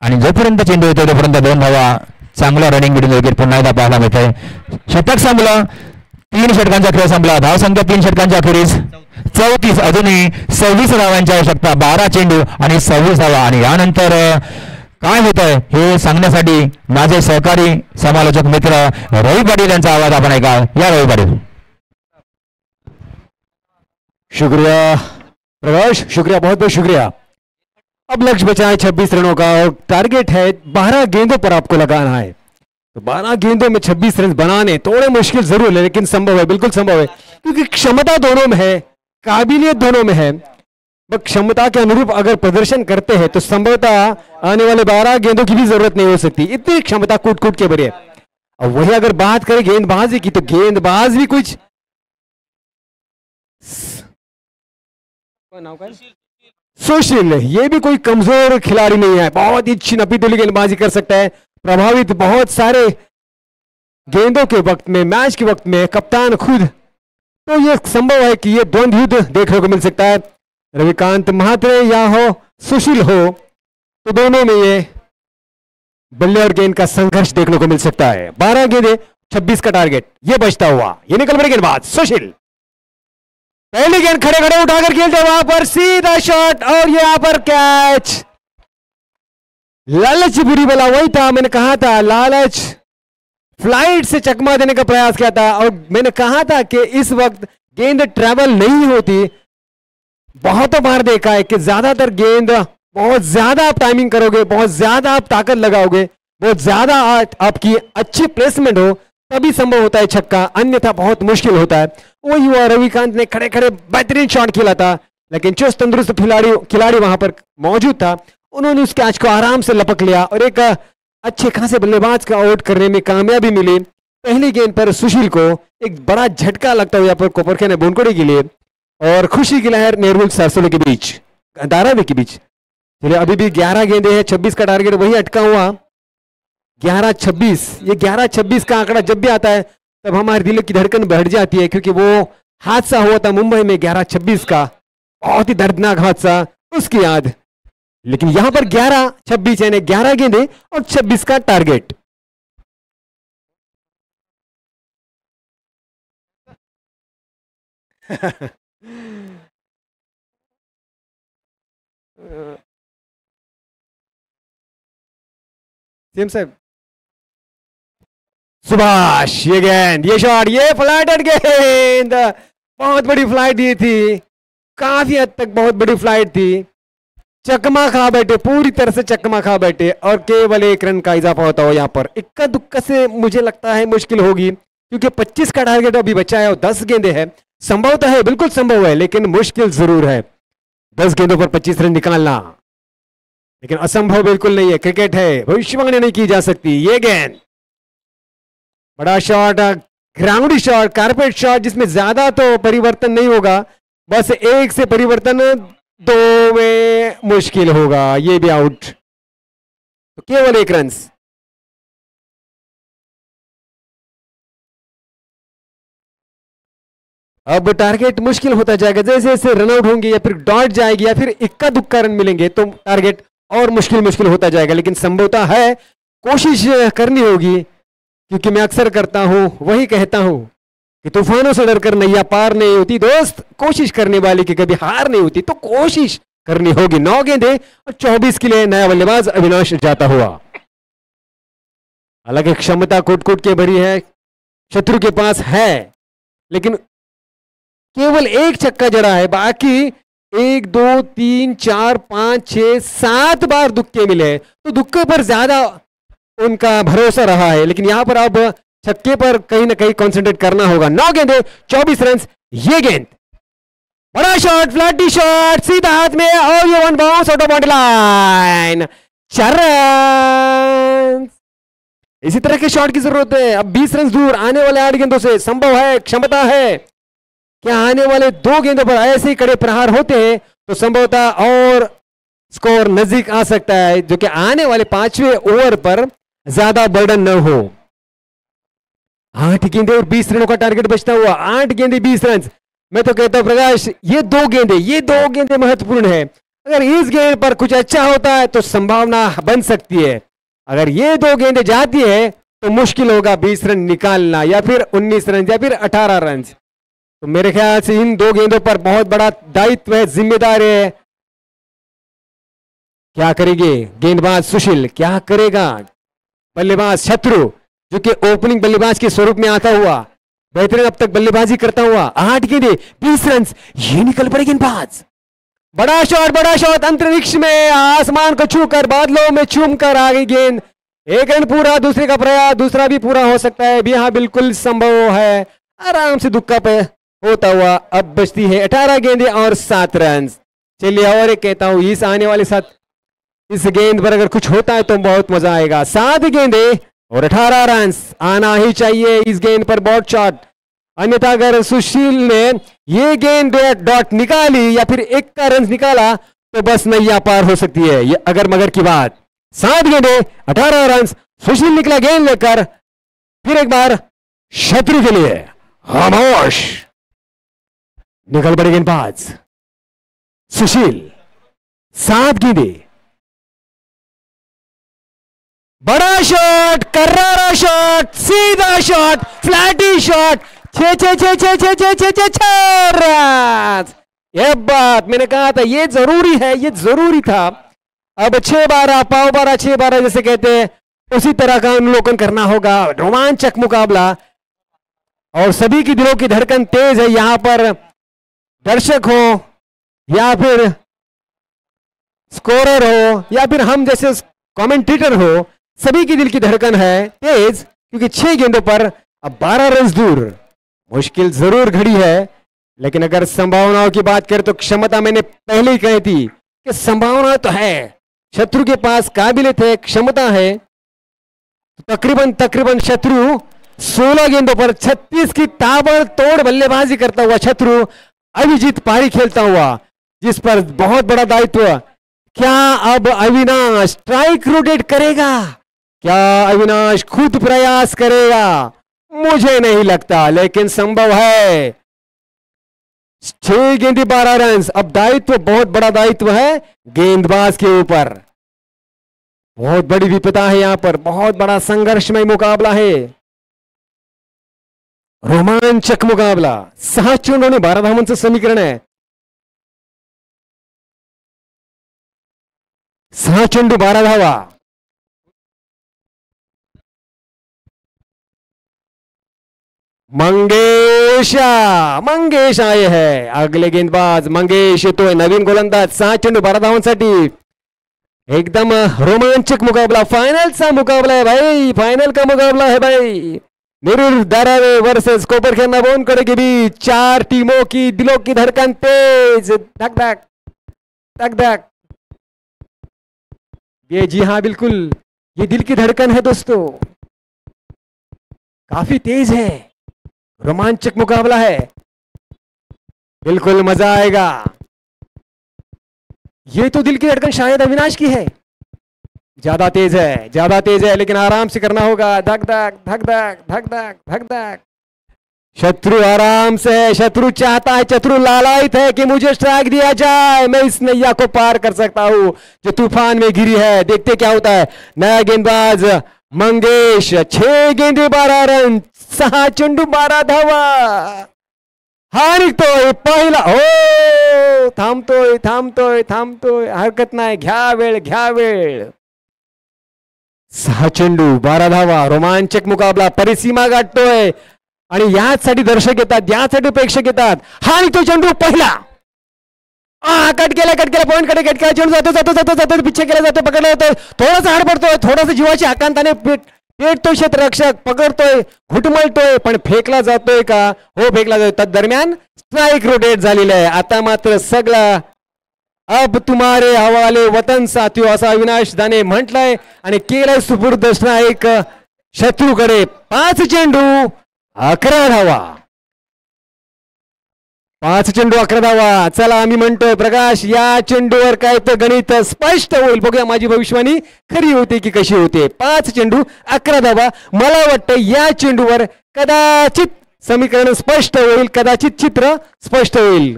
आणि जोपर्यंत चेंडू येतोय तोपर्यंत 2 धावा. चांगला रनिंग बिटून विकेट पुन्हा एकदा पाहायला मिळतंय. षटक संपलं. 3 षटकांचा खेळ संपला. धावसंख्या 3 षटकांच्या अखेरीस 34. अजूनही 26 धावांची आवश्यकता. 12 चेंडू आणि 26 धावा. आणि यानंतर काय होतंय हे सांगण्यासाठी माझे सहकारी समालोचक मित्र रवी पाटील यांचा आवाज आपण ऐका. या रवी पाटील. शुक्रिया प्रकाश, शुक्रिया, बहुत बहुत शुक्रिया. अब लक्ष्य बचा है 26 रनों का और टारगेट है 12 गेंदों पर आपको लगाना है. तो 12 गेंदों में 26 रन बनाने थोड़े मुश्किल जरूर है, लेकिन संभव है, बिल्कुल संभव है, क्योंकि क्षमता दोनों में है, काबिलियत दोनों में है. बस क्षमता के अनुरूप अगर प्रदर्शन करते हैं तो संभवतः आने वाले 12 गेंदों की भी जरूरत नहीं हो सकती. इतनी क्षमता कूट कूट के भरी है. और वही अगर बात करें गेंदबाजी की तो गेंदबाज भी कुछ सुशील, ये भी कोई कमजोर खिलाड़ी नहीं है. बहुत ही छिनपी दिली गेंदबाजी कर सकता है. प्रभावित बहुत सारे गेंदों के वक्त में, मैच के वक्त में कप्तान खुद. तो ये संभव है कि ये द्वंद्व युद्ध देखने को मिल सकता है. रविकांत महात्रे या हो सुशील हो, तो दोनों में ये बल्ले और गेंद का संघर्ष देखने को मिल सकता है. 12 गेंदें, 26 का टारगेट. ये बचता हुआ ये निकल पड़े गेंदबाज सुशील. पहली गेंद खड़े खड़े उठाकर खेलते वहां पर सीधा शॉट और यहां पर कैच. लालच बुरी बला, वही था मैंने कहा था. लालच फ्लाइट से चकमा देने का प्रयास किया था और मैंने कहा था कि इस वक्त गेंद ट्रैवल नहीं होती. बहुत बार देखा है कि ज्यादातर गेंद बहुत ज्यादा आप टाइमिंग करोगे, बहुत ज्यादा आप ताकत लगाओगे, बहुत ज्यादा आपकी अच्छी प्लेसमेंट हो तभी संभव होता है छक्का, अन्यथा बहुत मुश्किल होता है. वही हुआ. रविकांत ने खड़े खड़े बेहतरीन शॉट खेला था, लेकिन चुस्त तंदुरुस्त खिलाड़ी वहां पर मौजूद था. उन्होंने उस कैच को आराम से लपक लिया और एक अच्छे खासे बल्लेबाज का आउट करने में कामयाबी मिली. पहली गेंद पर सुशील को एक बड़ा झटका लगता हुआ पर कोपरखे ने बुनकोड़ी के लिए और खुशी की लहर नेहरू सरसोले के बीच, धारावी के बीच. चलिए अभी भी 11 गेंदे हैं, 26 का टारगेट वही अटका हुआ. 11-26, ये 11-26 का आंकड़ा जब भी आता है तब हमारे दिल की धड़कन बढ़ जाती है, क्योंकि वो हादसा हुआ था मुंबई में 11-26 का, बहुत ही दर्दनाक हादसा, उसकी याद. लेकिन यहां पर 11-26 यानी 11 गेंदे और 26 का टारगेट. सीएम साहब, सुभाष ये गेंद, ये शॉट, ये फ्लाइटेड गेंद, बहुत बड़ी फ्लाइट दी थी, काफी हद तक बहुत बड़ी फ्लाइट थी, चकमा खा बैठे, पूरी तरह से चकमा खा बैठे और केवल 1 रन का इजाफा होता हो। यहाँ पर इक्का दुक्का से मुझे लगता है मुश्किल होगी, क्योंकि 25 का टारगेट अभी बचा है और 10 गेंदे है। संभवतः है, बिल्कुल संभव है, लेकिन मुश्किल जरूर है 10 गेंदों पर 25 रन निकालना, लेकिन असंभव बिल्कुल नहीं है। क्रिकेट है, भविष्यवाणी नहीं की जा सकती। ये गेंद, बड़ा shot, ground shot, carpet shot, जिसमें ज्यादा तो परिवर्तन नहीं होगा, बस 1 से परिवर्तन 2 में मुश्किल होगा। ये भी आउट, तो केवल 1 रन। अब टारगेट मुश्किल होता जाएगा, जैसे जैसे रन आउट होंगे या फिर डॉट जाएगी या फिर इक्का दुक्का रन मिलेंगे तो टारगेट और मुश्किल होता जाएगा। लेकिन संभवतः है, कोशिश करनी होगी, क्योंकि मैं अक्सर करता हूं, वही कहता हूं कि तूफानों से डरकर नैया पार नहीं होती दोस्त, कोशिश करने वाले की कभी हार नहीं होती, तो कोशिश करनी होगी। 9 गेंदे और 24 के लिए नया बल्लेबाज अविनाश जाता हुआ। हालांकि क्षमता कूट के भरी है, शत्रु के पास है, लेकिन केवल 1 छक्का जड़ा है, बाकी 1 2 3 4 5 6 7 बार दुक्के मिले, तो दुक्के पर ज्यादा उनका भरोसा रहा है। लेकिन यहां पर अब छक्के पर कहीं ना कहीं कंसंट्रेट करना होगा। 9 गेंदे 24 रन। ये गेंद, बड़ा शॉट, फ्लैटी शॉट, सीधा हाथ में और ये 1 bounce out of boundary line, 4 run. इसी तरह के शॉट की जरूरत है। अब 20 रन दूर, आने वाले 8 गेंदों से संभव है, क्षमता है, क्या आने वाले 2 गेंदों पर ऐसे ही कड़े प्रहार होते हैं तो संभवतः और स्कोर नजदीक आ सकता है, जो कि आने वाले 5वें ओवर पर ज्यादा बर्डन न हो। 8 गेंदे और 20 रनों का टारगेट बचता हुआ, 8 गेंदे 20 रन। मैं तो कहता हूं प्रकाश, ये 2 गेंदे महत्वपूर्ण है। अगर इस गेंद पर कुछ अच्छा होता है तो संभावना बन सकती है, अगर ये 2 गेंदे जाती है तो मुश्किल होगा 20 रन निकालना, या फिर 19 रन या फिर 18 रन। तो मेरे ख्याल से इन 2 गेंदों पर बहुत बड़ा दायित्व है, जिम्मेदारी है। क्या करेंगे गेंदबाज सुशील, क्या करेगा बल्लेबाज शत्रु, जो कि ओपनिंग बल्लेबाज के स्वरूप में आता हुआ, बेहतरीन अब तक बल्लेबाजी करता हुआ। 8 गेंदे 20 रन, ये निकल पड़े गेंदबाज। बड़ा शॉट अंतरिक्ष में, आसमान को छूकर, बादलों में चूमकर आ गई गेंद। 1 रन पूरा, दूसरे का प्रयास, दूसरा भी पूरा हो सकता है, भी हाँ बिल्कुल संभव है। आराम से दुक्का पे होता हुआ अब बचती है 18 गेंदे और 7 रन। चलिए और एक कहता हूं, इस आने वाले 7, इस गेंद पर अगर कुछ होता है तो बहुत मजा आएगा। 7 गेंदे और 18 रन आना ही चाहिए इस गेंद पर, बहुत शॉट। अन्यथा अगर सुशील ने ये गेंद डॉट निकाली या फिर 1 का रन निकाला तो बस नैया पार हो सकती है। ये अगर मगर की बात। 7 गेंदे 18 रन, सुशील निकला गेंद लेकर, फिर एक बार शत्रु के लिए खामोश, निकल पड़े गेंदबाज सुशील। 7 गेंदे, बड़ा शॉट, कर्रारा शॉट, सीधा शॉट, फ्लैटी शॉट, 6 रन। यह बात मैंने कहा था, ये जरूरी है, ये जरूरी था। अब 6-12 पाव 12 6-12 जैसे कहते हैं, उसी तरह का अवलोकन करना होगा। रोमांचक मुकाबला और सभी की दिलों की धड़कन तेज है। यहां पर दर्शक हो या फिर स्कोरर हो या फिर हम जैसे कमेंटेटर हो, सभी की दिल की धड़कन है तेज, क्योंकि 6 गेंदों पर अब 12 रन दूर। मुश्किल जरूर घड़ी है, लेकिन अगर संभावनाओं की बात करें तो क्षमता मैंने पहले ही कही थी कि संभावना तो है, शत्रु के पास काबिलियत है, क्षमता है। तो तकरीबन शत्रु 16 गेंदों पर 36 की ताबड़तोड़ बल्लेबाजी करता हुआ शत्रु अभिजीत पारी खेलता हुआ, जिस पर बहुत बड़ा दायित्व। क्या अब अविनाश स्ट्राइक रोटेट करेगा? क्या अविनाश खुद प्रयास करेगा? मुझे नहीं लगता, लेकिन संभव है। 6 गेंदे 12 रन। अब दायित्व, बहुत बड़ा दायित्व है गेंदबाज के ऊपर। बहुत बड़ी विपदा है यहां पर, बहुत बड़ा संघर्षमय मुकाबला है, रोमांचक मुकाबला। 6 चेंडों ने 12 धावन से समीकरण है। 6 चेंडू 12 धावा। मंगेश आए है. अगले गेंदबाज मंगेश येतोय. नवीन गोलंदाज. 6 चेंडू 12 धावांसाठी. एकदम रोमांचक मुकाबला. फाइनलचा मुकाबला है भाई. फाइनल का मुकाबला है भाई. नेरूर धारावी वर्सेस कोपरखेरना बोनकडे के बीच 4 टीमों की दिलों की धड़कन तेज. धक धक धक धक. ये जी हाँ बिल्कुल ये दिल की धड़कन है दोस्तों. काफी तेज है. रोमांचक मुकाबला है. बिल्कुल मजा आएगा. ये तो दिल की धड़कन शायद अविनाश की है. ज्यादा तेज है लेकिन आराम से करना होगा. धक धक धक धक धक धक धक धक. शत्रु आराम से है. शत्रु चाहता है, शत्रु लालायित है कि मुझे स्ट्राइक दिया जाए, मैं इस नैया को पार कर सकता हूं जो तूफान में गिरी है. देखते क्या होता है. नया गेंदबाज मंगेश. 6 गेंदे 12 रन. 6 चेंडू 12 धावा. हा निघतोय पहिला. हो थांबतोय. हरकत नाही. घ्या वेळ. 6 चेंडू 12 धावा. रोमांचक मुकाबला परिसीमा गाठतोय आणि याचसाठी दर्शक येतात, याचसाठी प्रेक्षक येतात. हा निघतो चेंडू पहिला. कट केला पॉइंट कडे कट केला. चेंडू जातो पिच्छे केला जातो. पकडला जातोय. थोडासा हाड पडतोय. थोडासा जीवाची आकांताने पेटतोय क्षेत्ररक्षक. पकडतोय, घुटमळतोय, पण फेकला जातोय का? हो फेकला जातोय. तदरम्यान स्ट्राईक रोटेट झालेलं आहे. आता मात्र सगळा अब तुम्हारे हवाले वतन साथियों असा अविनाश दाने म्हटलंय आणि केलंय सुपूर्द स्ट्राईक शत्रूकडे. 5 चेंडू 11 धावा. 5 चेंडू 11 धावा. चला आम्ही म्हणतोय प्रकाश या चेंडूवर काय तर गणित स्पष्ट होईल. बघूया माझी भविष्यवाणी खरी होते की कशी होते. 5 चेंडू 11 धावा. मला वाटतं या चेंडूवर कदाचित समीकरण स्पष्ट होईल, कदाचित चित्र स्पष्ट होईल.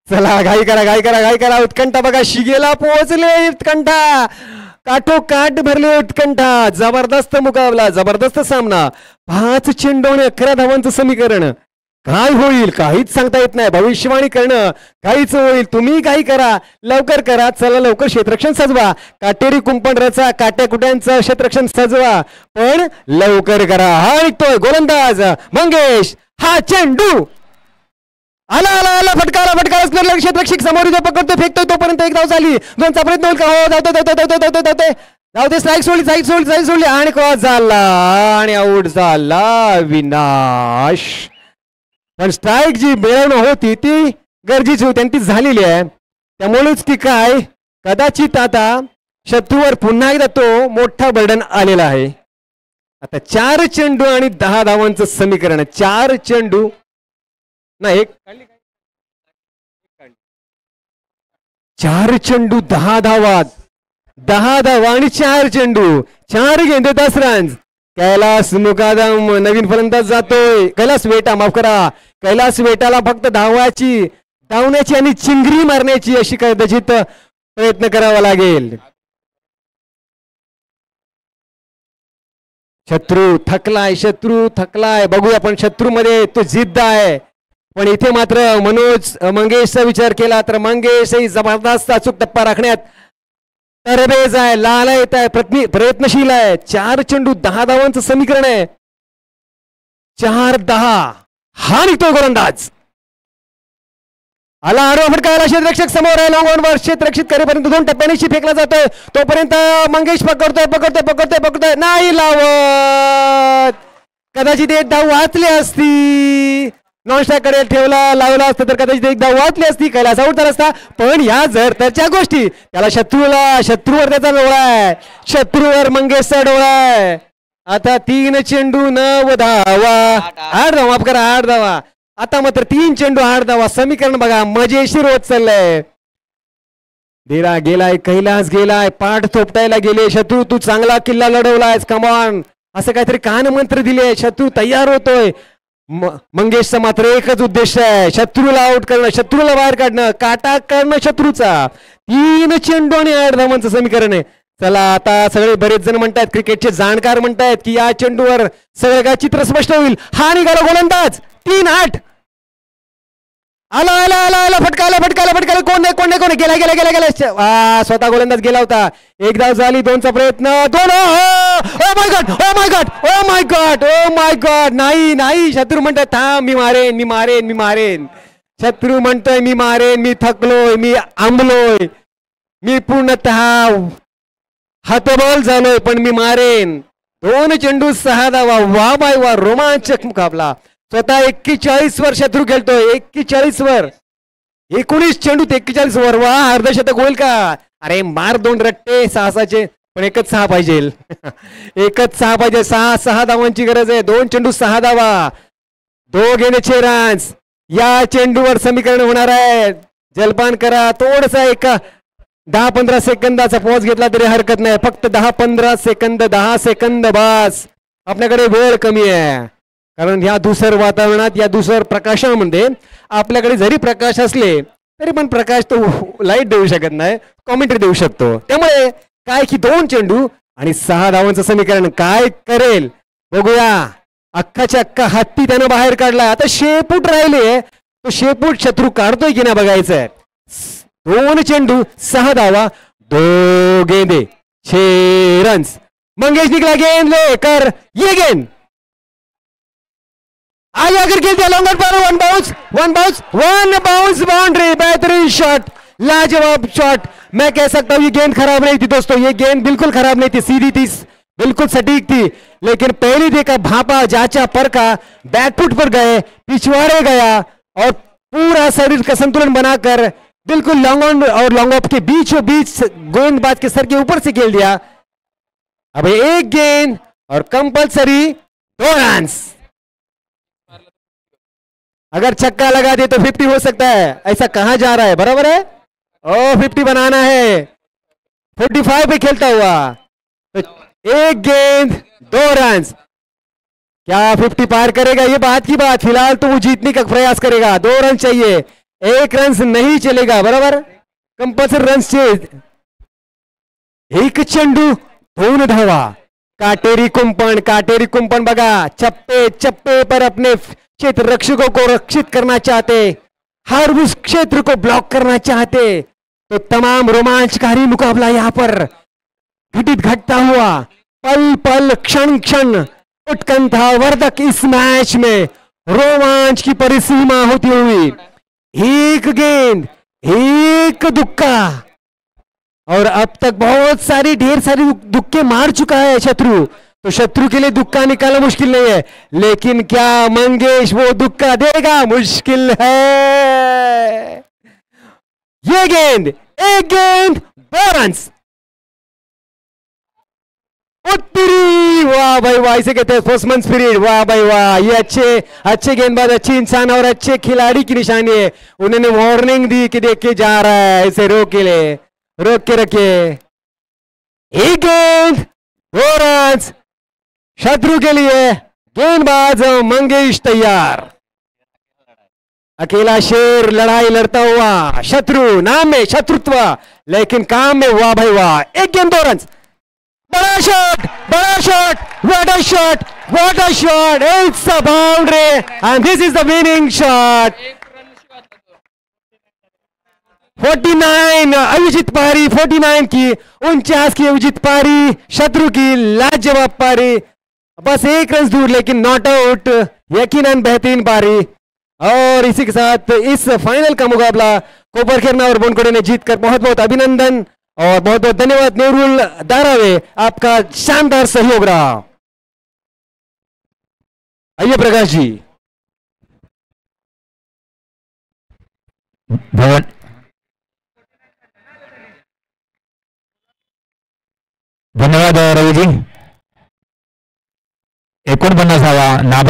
चला घाई करा. उत्कंठा बघा शिगेला पोहोचले. उत्कंठा काठोकाठ भरले. उत्कंठा. जबरदस्त मुकाबला, जबरदस्त सामना. 5 चेंडू आणि 11 धावांचं समीकरण. काय होईल काहीच सांगता येत नाही. भविष्यवाणी करणं काहीच होईल. तुम्ही काही करा, लवकर करा. चला लवकर क्षेत्ररक्षण सजवा. काटेरी कुंपण रचा, काट्या कुट्यांचं क्षेत्ररक्षण सजवा, पण लवकर करा. हा निघतोय गोलंदाज मंगेश. हा चेंडू आला फटकाला क्षेत्ररक्षक समोर पकडतो, फेकतोय. तोपर्यंत 1 धाव झाली. 2चा प्रयत्न होईल का? हो धावते. स्ट्राईक सोडली आणि क्रॉस झाला आणि आउट झाला विनाश. पण स्ट्राईक जी मिळवणं होती ती गरजेची होती आणि ती झालेली आहे. त्यामुळेच ती काय कदाचित आता शत्रूवर पुन्हा एकदा तो मोठा बर्डन आलेला आहे. आता 4 चेंडू आणि 10 धावांचं समीकरण. 4 चेंडू नाही 4 चेंडू 10 धावा. 10 धावा आणि 4 चेंडू 4 गेंदे 10 रन. कैलास मुकादम नवीन फलंदाज जातोय. कैलास वेटाला फक्त धावण्याची आणि चिंगरी मारण्याची अशी कदाचित प्रयत्न करावा लागेल. शत्रू थकलाय. बघूया पण शत्रूमध्ये तो जिद्द आहे. पण इथे मात्र मंगेशचा विचार केला तर मंगेशही जबरदस्त अचूक टप्पा राखण्यात तरबेज आहे, लालायत आहे, प्रयत्नशील आहे. 4 चेंडू 10 धावांचं समीकरण आहे. 4-10. हा निघतो गोलंदाज. आला आडवा फटकायला. क्षेत्ररक्षक समोर आहे. लॉंग ऑन वर क्षेत्ररक्षित करेपर्यंत 2 टप्प्याने फेकला जातोय. तोपर्यंत मंगेश पकडतोय. नाही लावत. कदाचित 1 धाव वाचली असती. नॉन स्ट्राईक कडे लावला असतं तर कदाचित 1 धाव वाचली असती. कैलास आउट झाला असता. पण या जर तरच्या गोष्टी त्याला शत्रूवर त्याचा डोळा आहे. शत्रूवर मंगेशचा डोळा आहे. आता 3 चेंडू 9 धावा. 8 धावा माफ करा 8 धावा. आता मात्र 3 चेंडू 8 धावा. समीकरण बघा मजेशीर होत चाललंय. देरा गेलाय, कैलास गेलाय, पाठ थोपटायला गेले. शत्रू तू चांगला किल्ला लढवलायस, कमॉन असं काहीतरी कान मंत्र दिले. शत्रू तयार होतोय. मंगेशचा मात्र एकच उद्देश आहे, शत्रूला आउट करणं, शत्रूला बाहेर काढणं, काटा करणं शत्रूचा. 3 चेंडू आणि 8 धावांचं समीकरण आहे. चला आता सगळे बरेच जण म्हणतात, क्रिकेटचे जाणकार म्हणतात की या चेंडूवर सगळं काय चित्र स्पष्ट होईल. हा निघाला गोलंदाज. 3-8. आला फटकाला कोण आहे गेला गेला गेला गेला स्वतः गोलंदाज गेला होता. एक धाव झाली, 2चा प्रयत्न, 2. Oh my God oh my God oh my God oh my God. नाही नाही, शत्रू म्हणतोय थांब, मी मारेन मी मारेन मी मारेन. शत्रू म्हणतोय मी मारेन, मी थकलोय, मी आंबलोय, मी पूर्णतः हतबल झालोय, पण मी मारेन. 2 चेंडू 6 धावा. वा बाय वा, रोमांचक मुकाबला. स्वतः 41 वर शत्रू खेळतोय, 41 वर. 19 चेंडूत 41 वर. वा, अर्धशतक होईल का? अरे मार 2 रट्टे 6-6चे, पण एकच 6 पाहिजे. एकच 6 पाहिजे. 6 धावांची गरज आहे. 2 चेंडू 6 धावा, 2 गेले 6 रन्स. या चेंडूवर समीकरण होणार आहे. जलपान करा थोडसा, एक 10-15 सेकंदाचा पॉज घेतला तरी हरकत नाही. फक्त 10-15 सेकंद, 10 सेकंद बस. आपल्याकडे वेळ कमी आहे, कारण ह्या धुसर वातावरणात, या धुसर प्रकाशामध्ये आपल्याकडे जरी प्रकाश असले तरी पण प्रकाश तो लाईट देऊ शकत नाही, कॉमेंट्री देऊ शकतो. त्यामुळे काय की 2 चेंडू आणि 6 धावांचं समीकरण काय करेल बघूया. अख्खाच्या अख्खा हत्ती त्यानं बाहेर काढलाय. आता शेपूट राहिले, तो शेपूट शत्रू काढतोय की नाही बघायचंय. 2 चेंडू 6 धावा, 2 गेंदे 6 रन्स. मंगेश निकला गेंद लेकर, ये गेंद आगे आकर खेल दिया, लॉन्ग पर 1 बाउंस बाउंड्री. बेहतरीन शॉट, लाजवाब शॉट. मैं कह सकता हूं ये गेंद खराब नहीं थी दोस्तों, ये गेंद बिल्कुल खराब नहीं थी, सीधी थी, बिल्कुल सटीक थी. लेकिन पहली देखा, भापा, जांचा, परखा, बैकफुट पर गए, पिछवाड़े गया और पूरा शरीर का संतुलन बनाकर बिल्कुल लॉन्ग ऑन और लॉन्ग ऑफ के बीचों बीच गेंदबाज के सर के ऊपर से खेल दिया. अब 1 गेंद और कंपल्सरी 2 रन्स. अगर छक्का लगा दे तो 50 हो सकता है. ऐसा कहा जा रहा है, बराबर है. ओ 50 बनाना है, 45 पे खेलता हुआ. तो 1 गेंद 2 रन्स. क्या 50 पार करेगा? ये बात की बात. फिलहाल तो वो जीतने का प्रयास करेगा. 2 रन चाहिए, 1 रन नहीं चलेगा, बराबर. कंपल्सरी रन चाहिए. 1 चेंडू 2 धावा. काटेरी कुंपण बघा, चप्पे चप्पे पर अपने क्षेत्र रक्षकों को रक्षित करना चाहते, हर उस क्षेत्र को ब्लॉक करना चाहते. तो तमाम रोमांचकारी मुकाबला यहां पर घटित घटता हुआ, पल पल क्षण क्षण उत्कंठावर्धक इस मैच में रोमांच की परिसीमा होती हुई. 1 गेंद 1 दुक्का, और अब तक ढेर सारी दुक्के मार चुका है शत्रु. तो शत्रु के लिए दुक्का निकालना मुश्किल नहीं है, लेकिन क्या मंगेश वो दुक्का देगा? मुश्किल है. ये गेंद 1 गेंद 2 रन्स. उत्तरी, वाह भाई वाह, इसे कहते हैं स्पोर्ट्समैन स्पिरिट. वाह भाई वाह, ये अच्छे गेंदबाज, अच्छे इंसान और अच्छे खिलाड़ी की निशानी है. उन्होंने वार्निंग दी कि देखिए जा रहा है, इसे रोक के रखिए. 1 गेंद 2 रन्स. शत्रु के लिए गेंदबाज मंगेश तैयार. अकेला शेर लड़ाई लड़ता हुआ, शत्रु नाम में शत्रुत्व, लेकिन काम में वाह भाई वाह. 1 गेंद 2 रन्स. बड़ा shot, what a shot. It's a boundary and this is the winning shot. 49 Abhijit पारी, 49 की 49 की अभिजीत पारी, शत्रु की लाजवाब पारी. बस 1 रन दूर, लेकिन नॉट आउट. यकीनन बेहतरीन पारी. और इसी के साथ इस फाइनल का मुकाबला कोपर खेरना और बोनकोड़े ने जीतकर बहुत बहुत अभिनंदन और बहुत बहुत धन्यवाद. नेहरूल दारावे, आपका शानदार सहयोग रहा. आइए प्रकाश जी. धन्यवाद रवी जी. 49वा नाबाद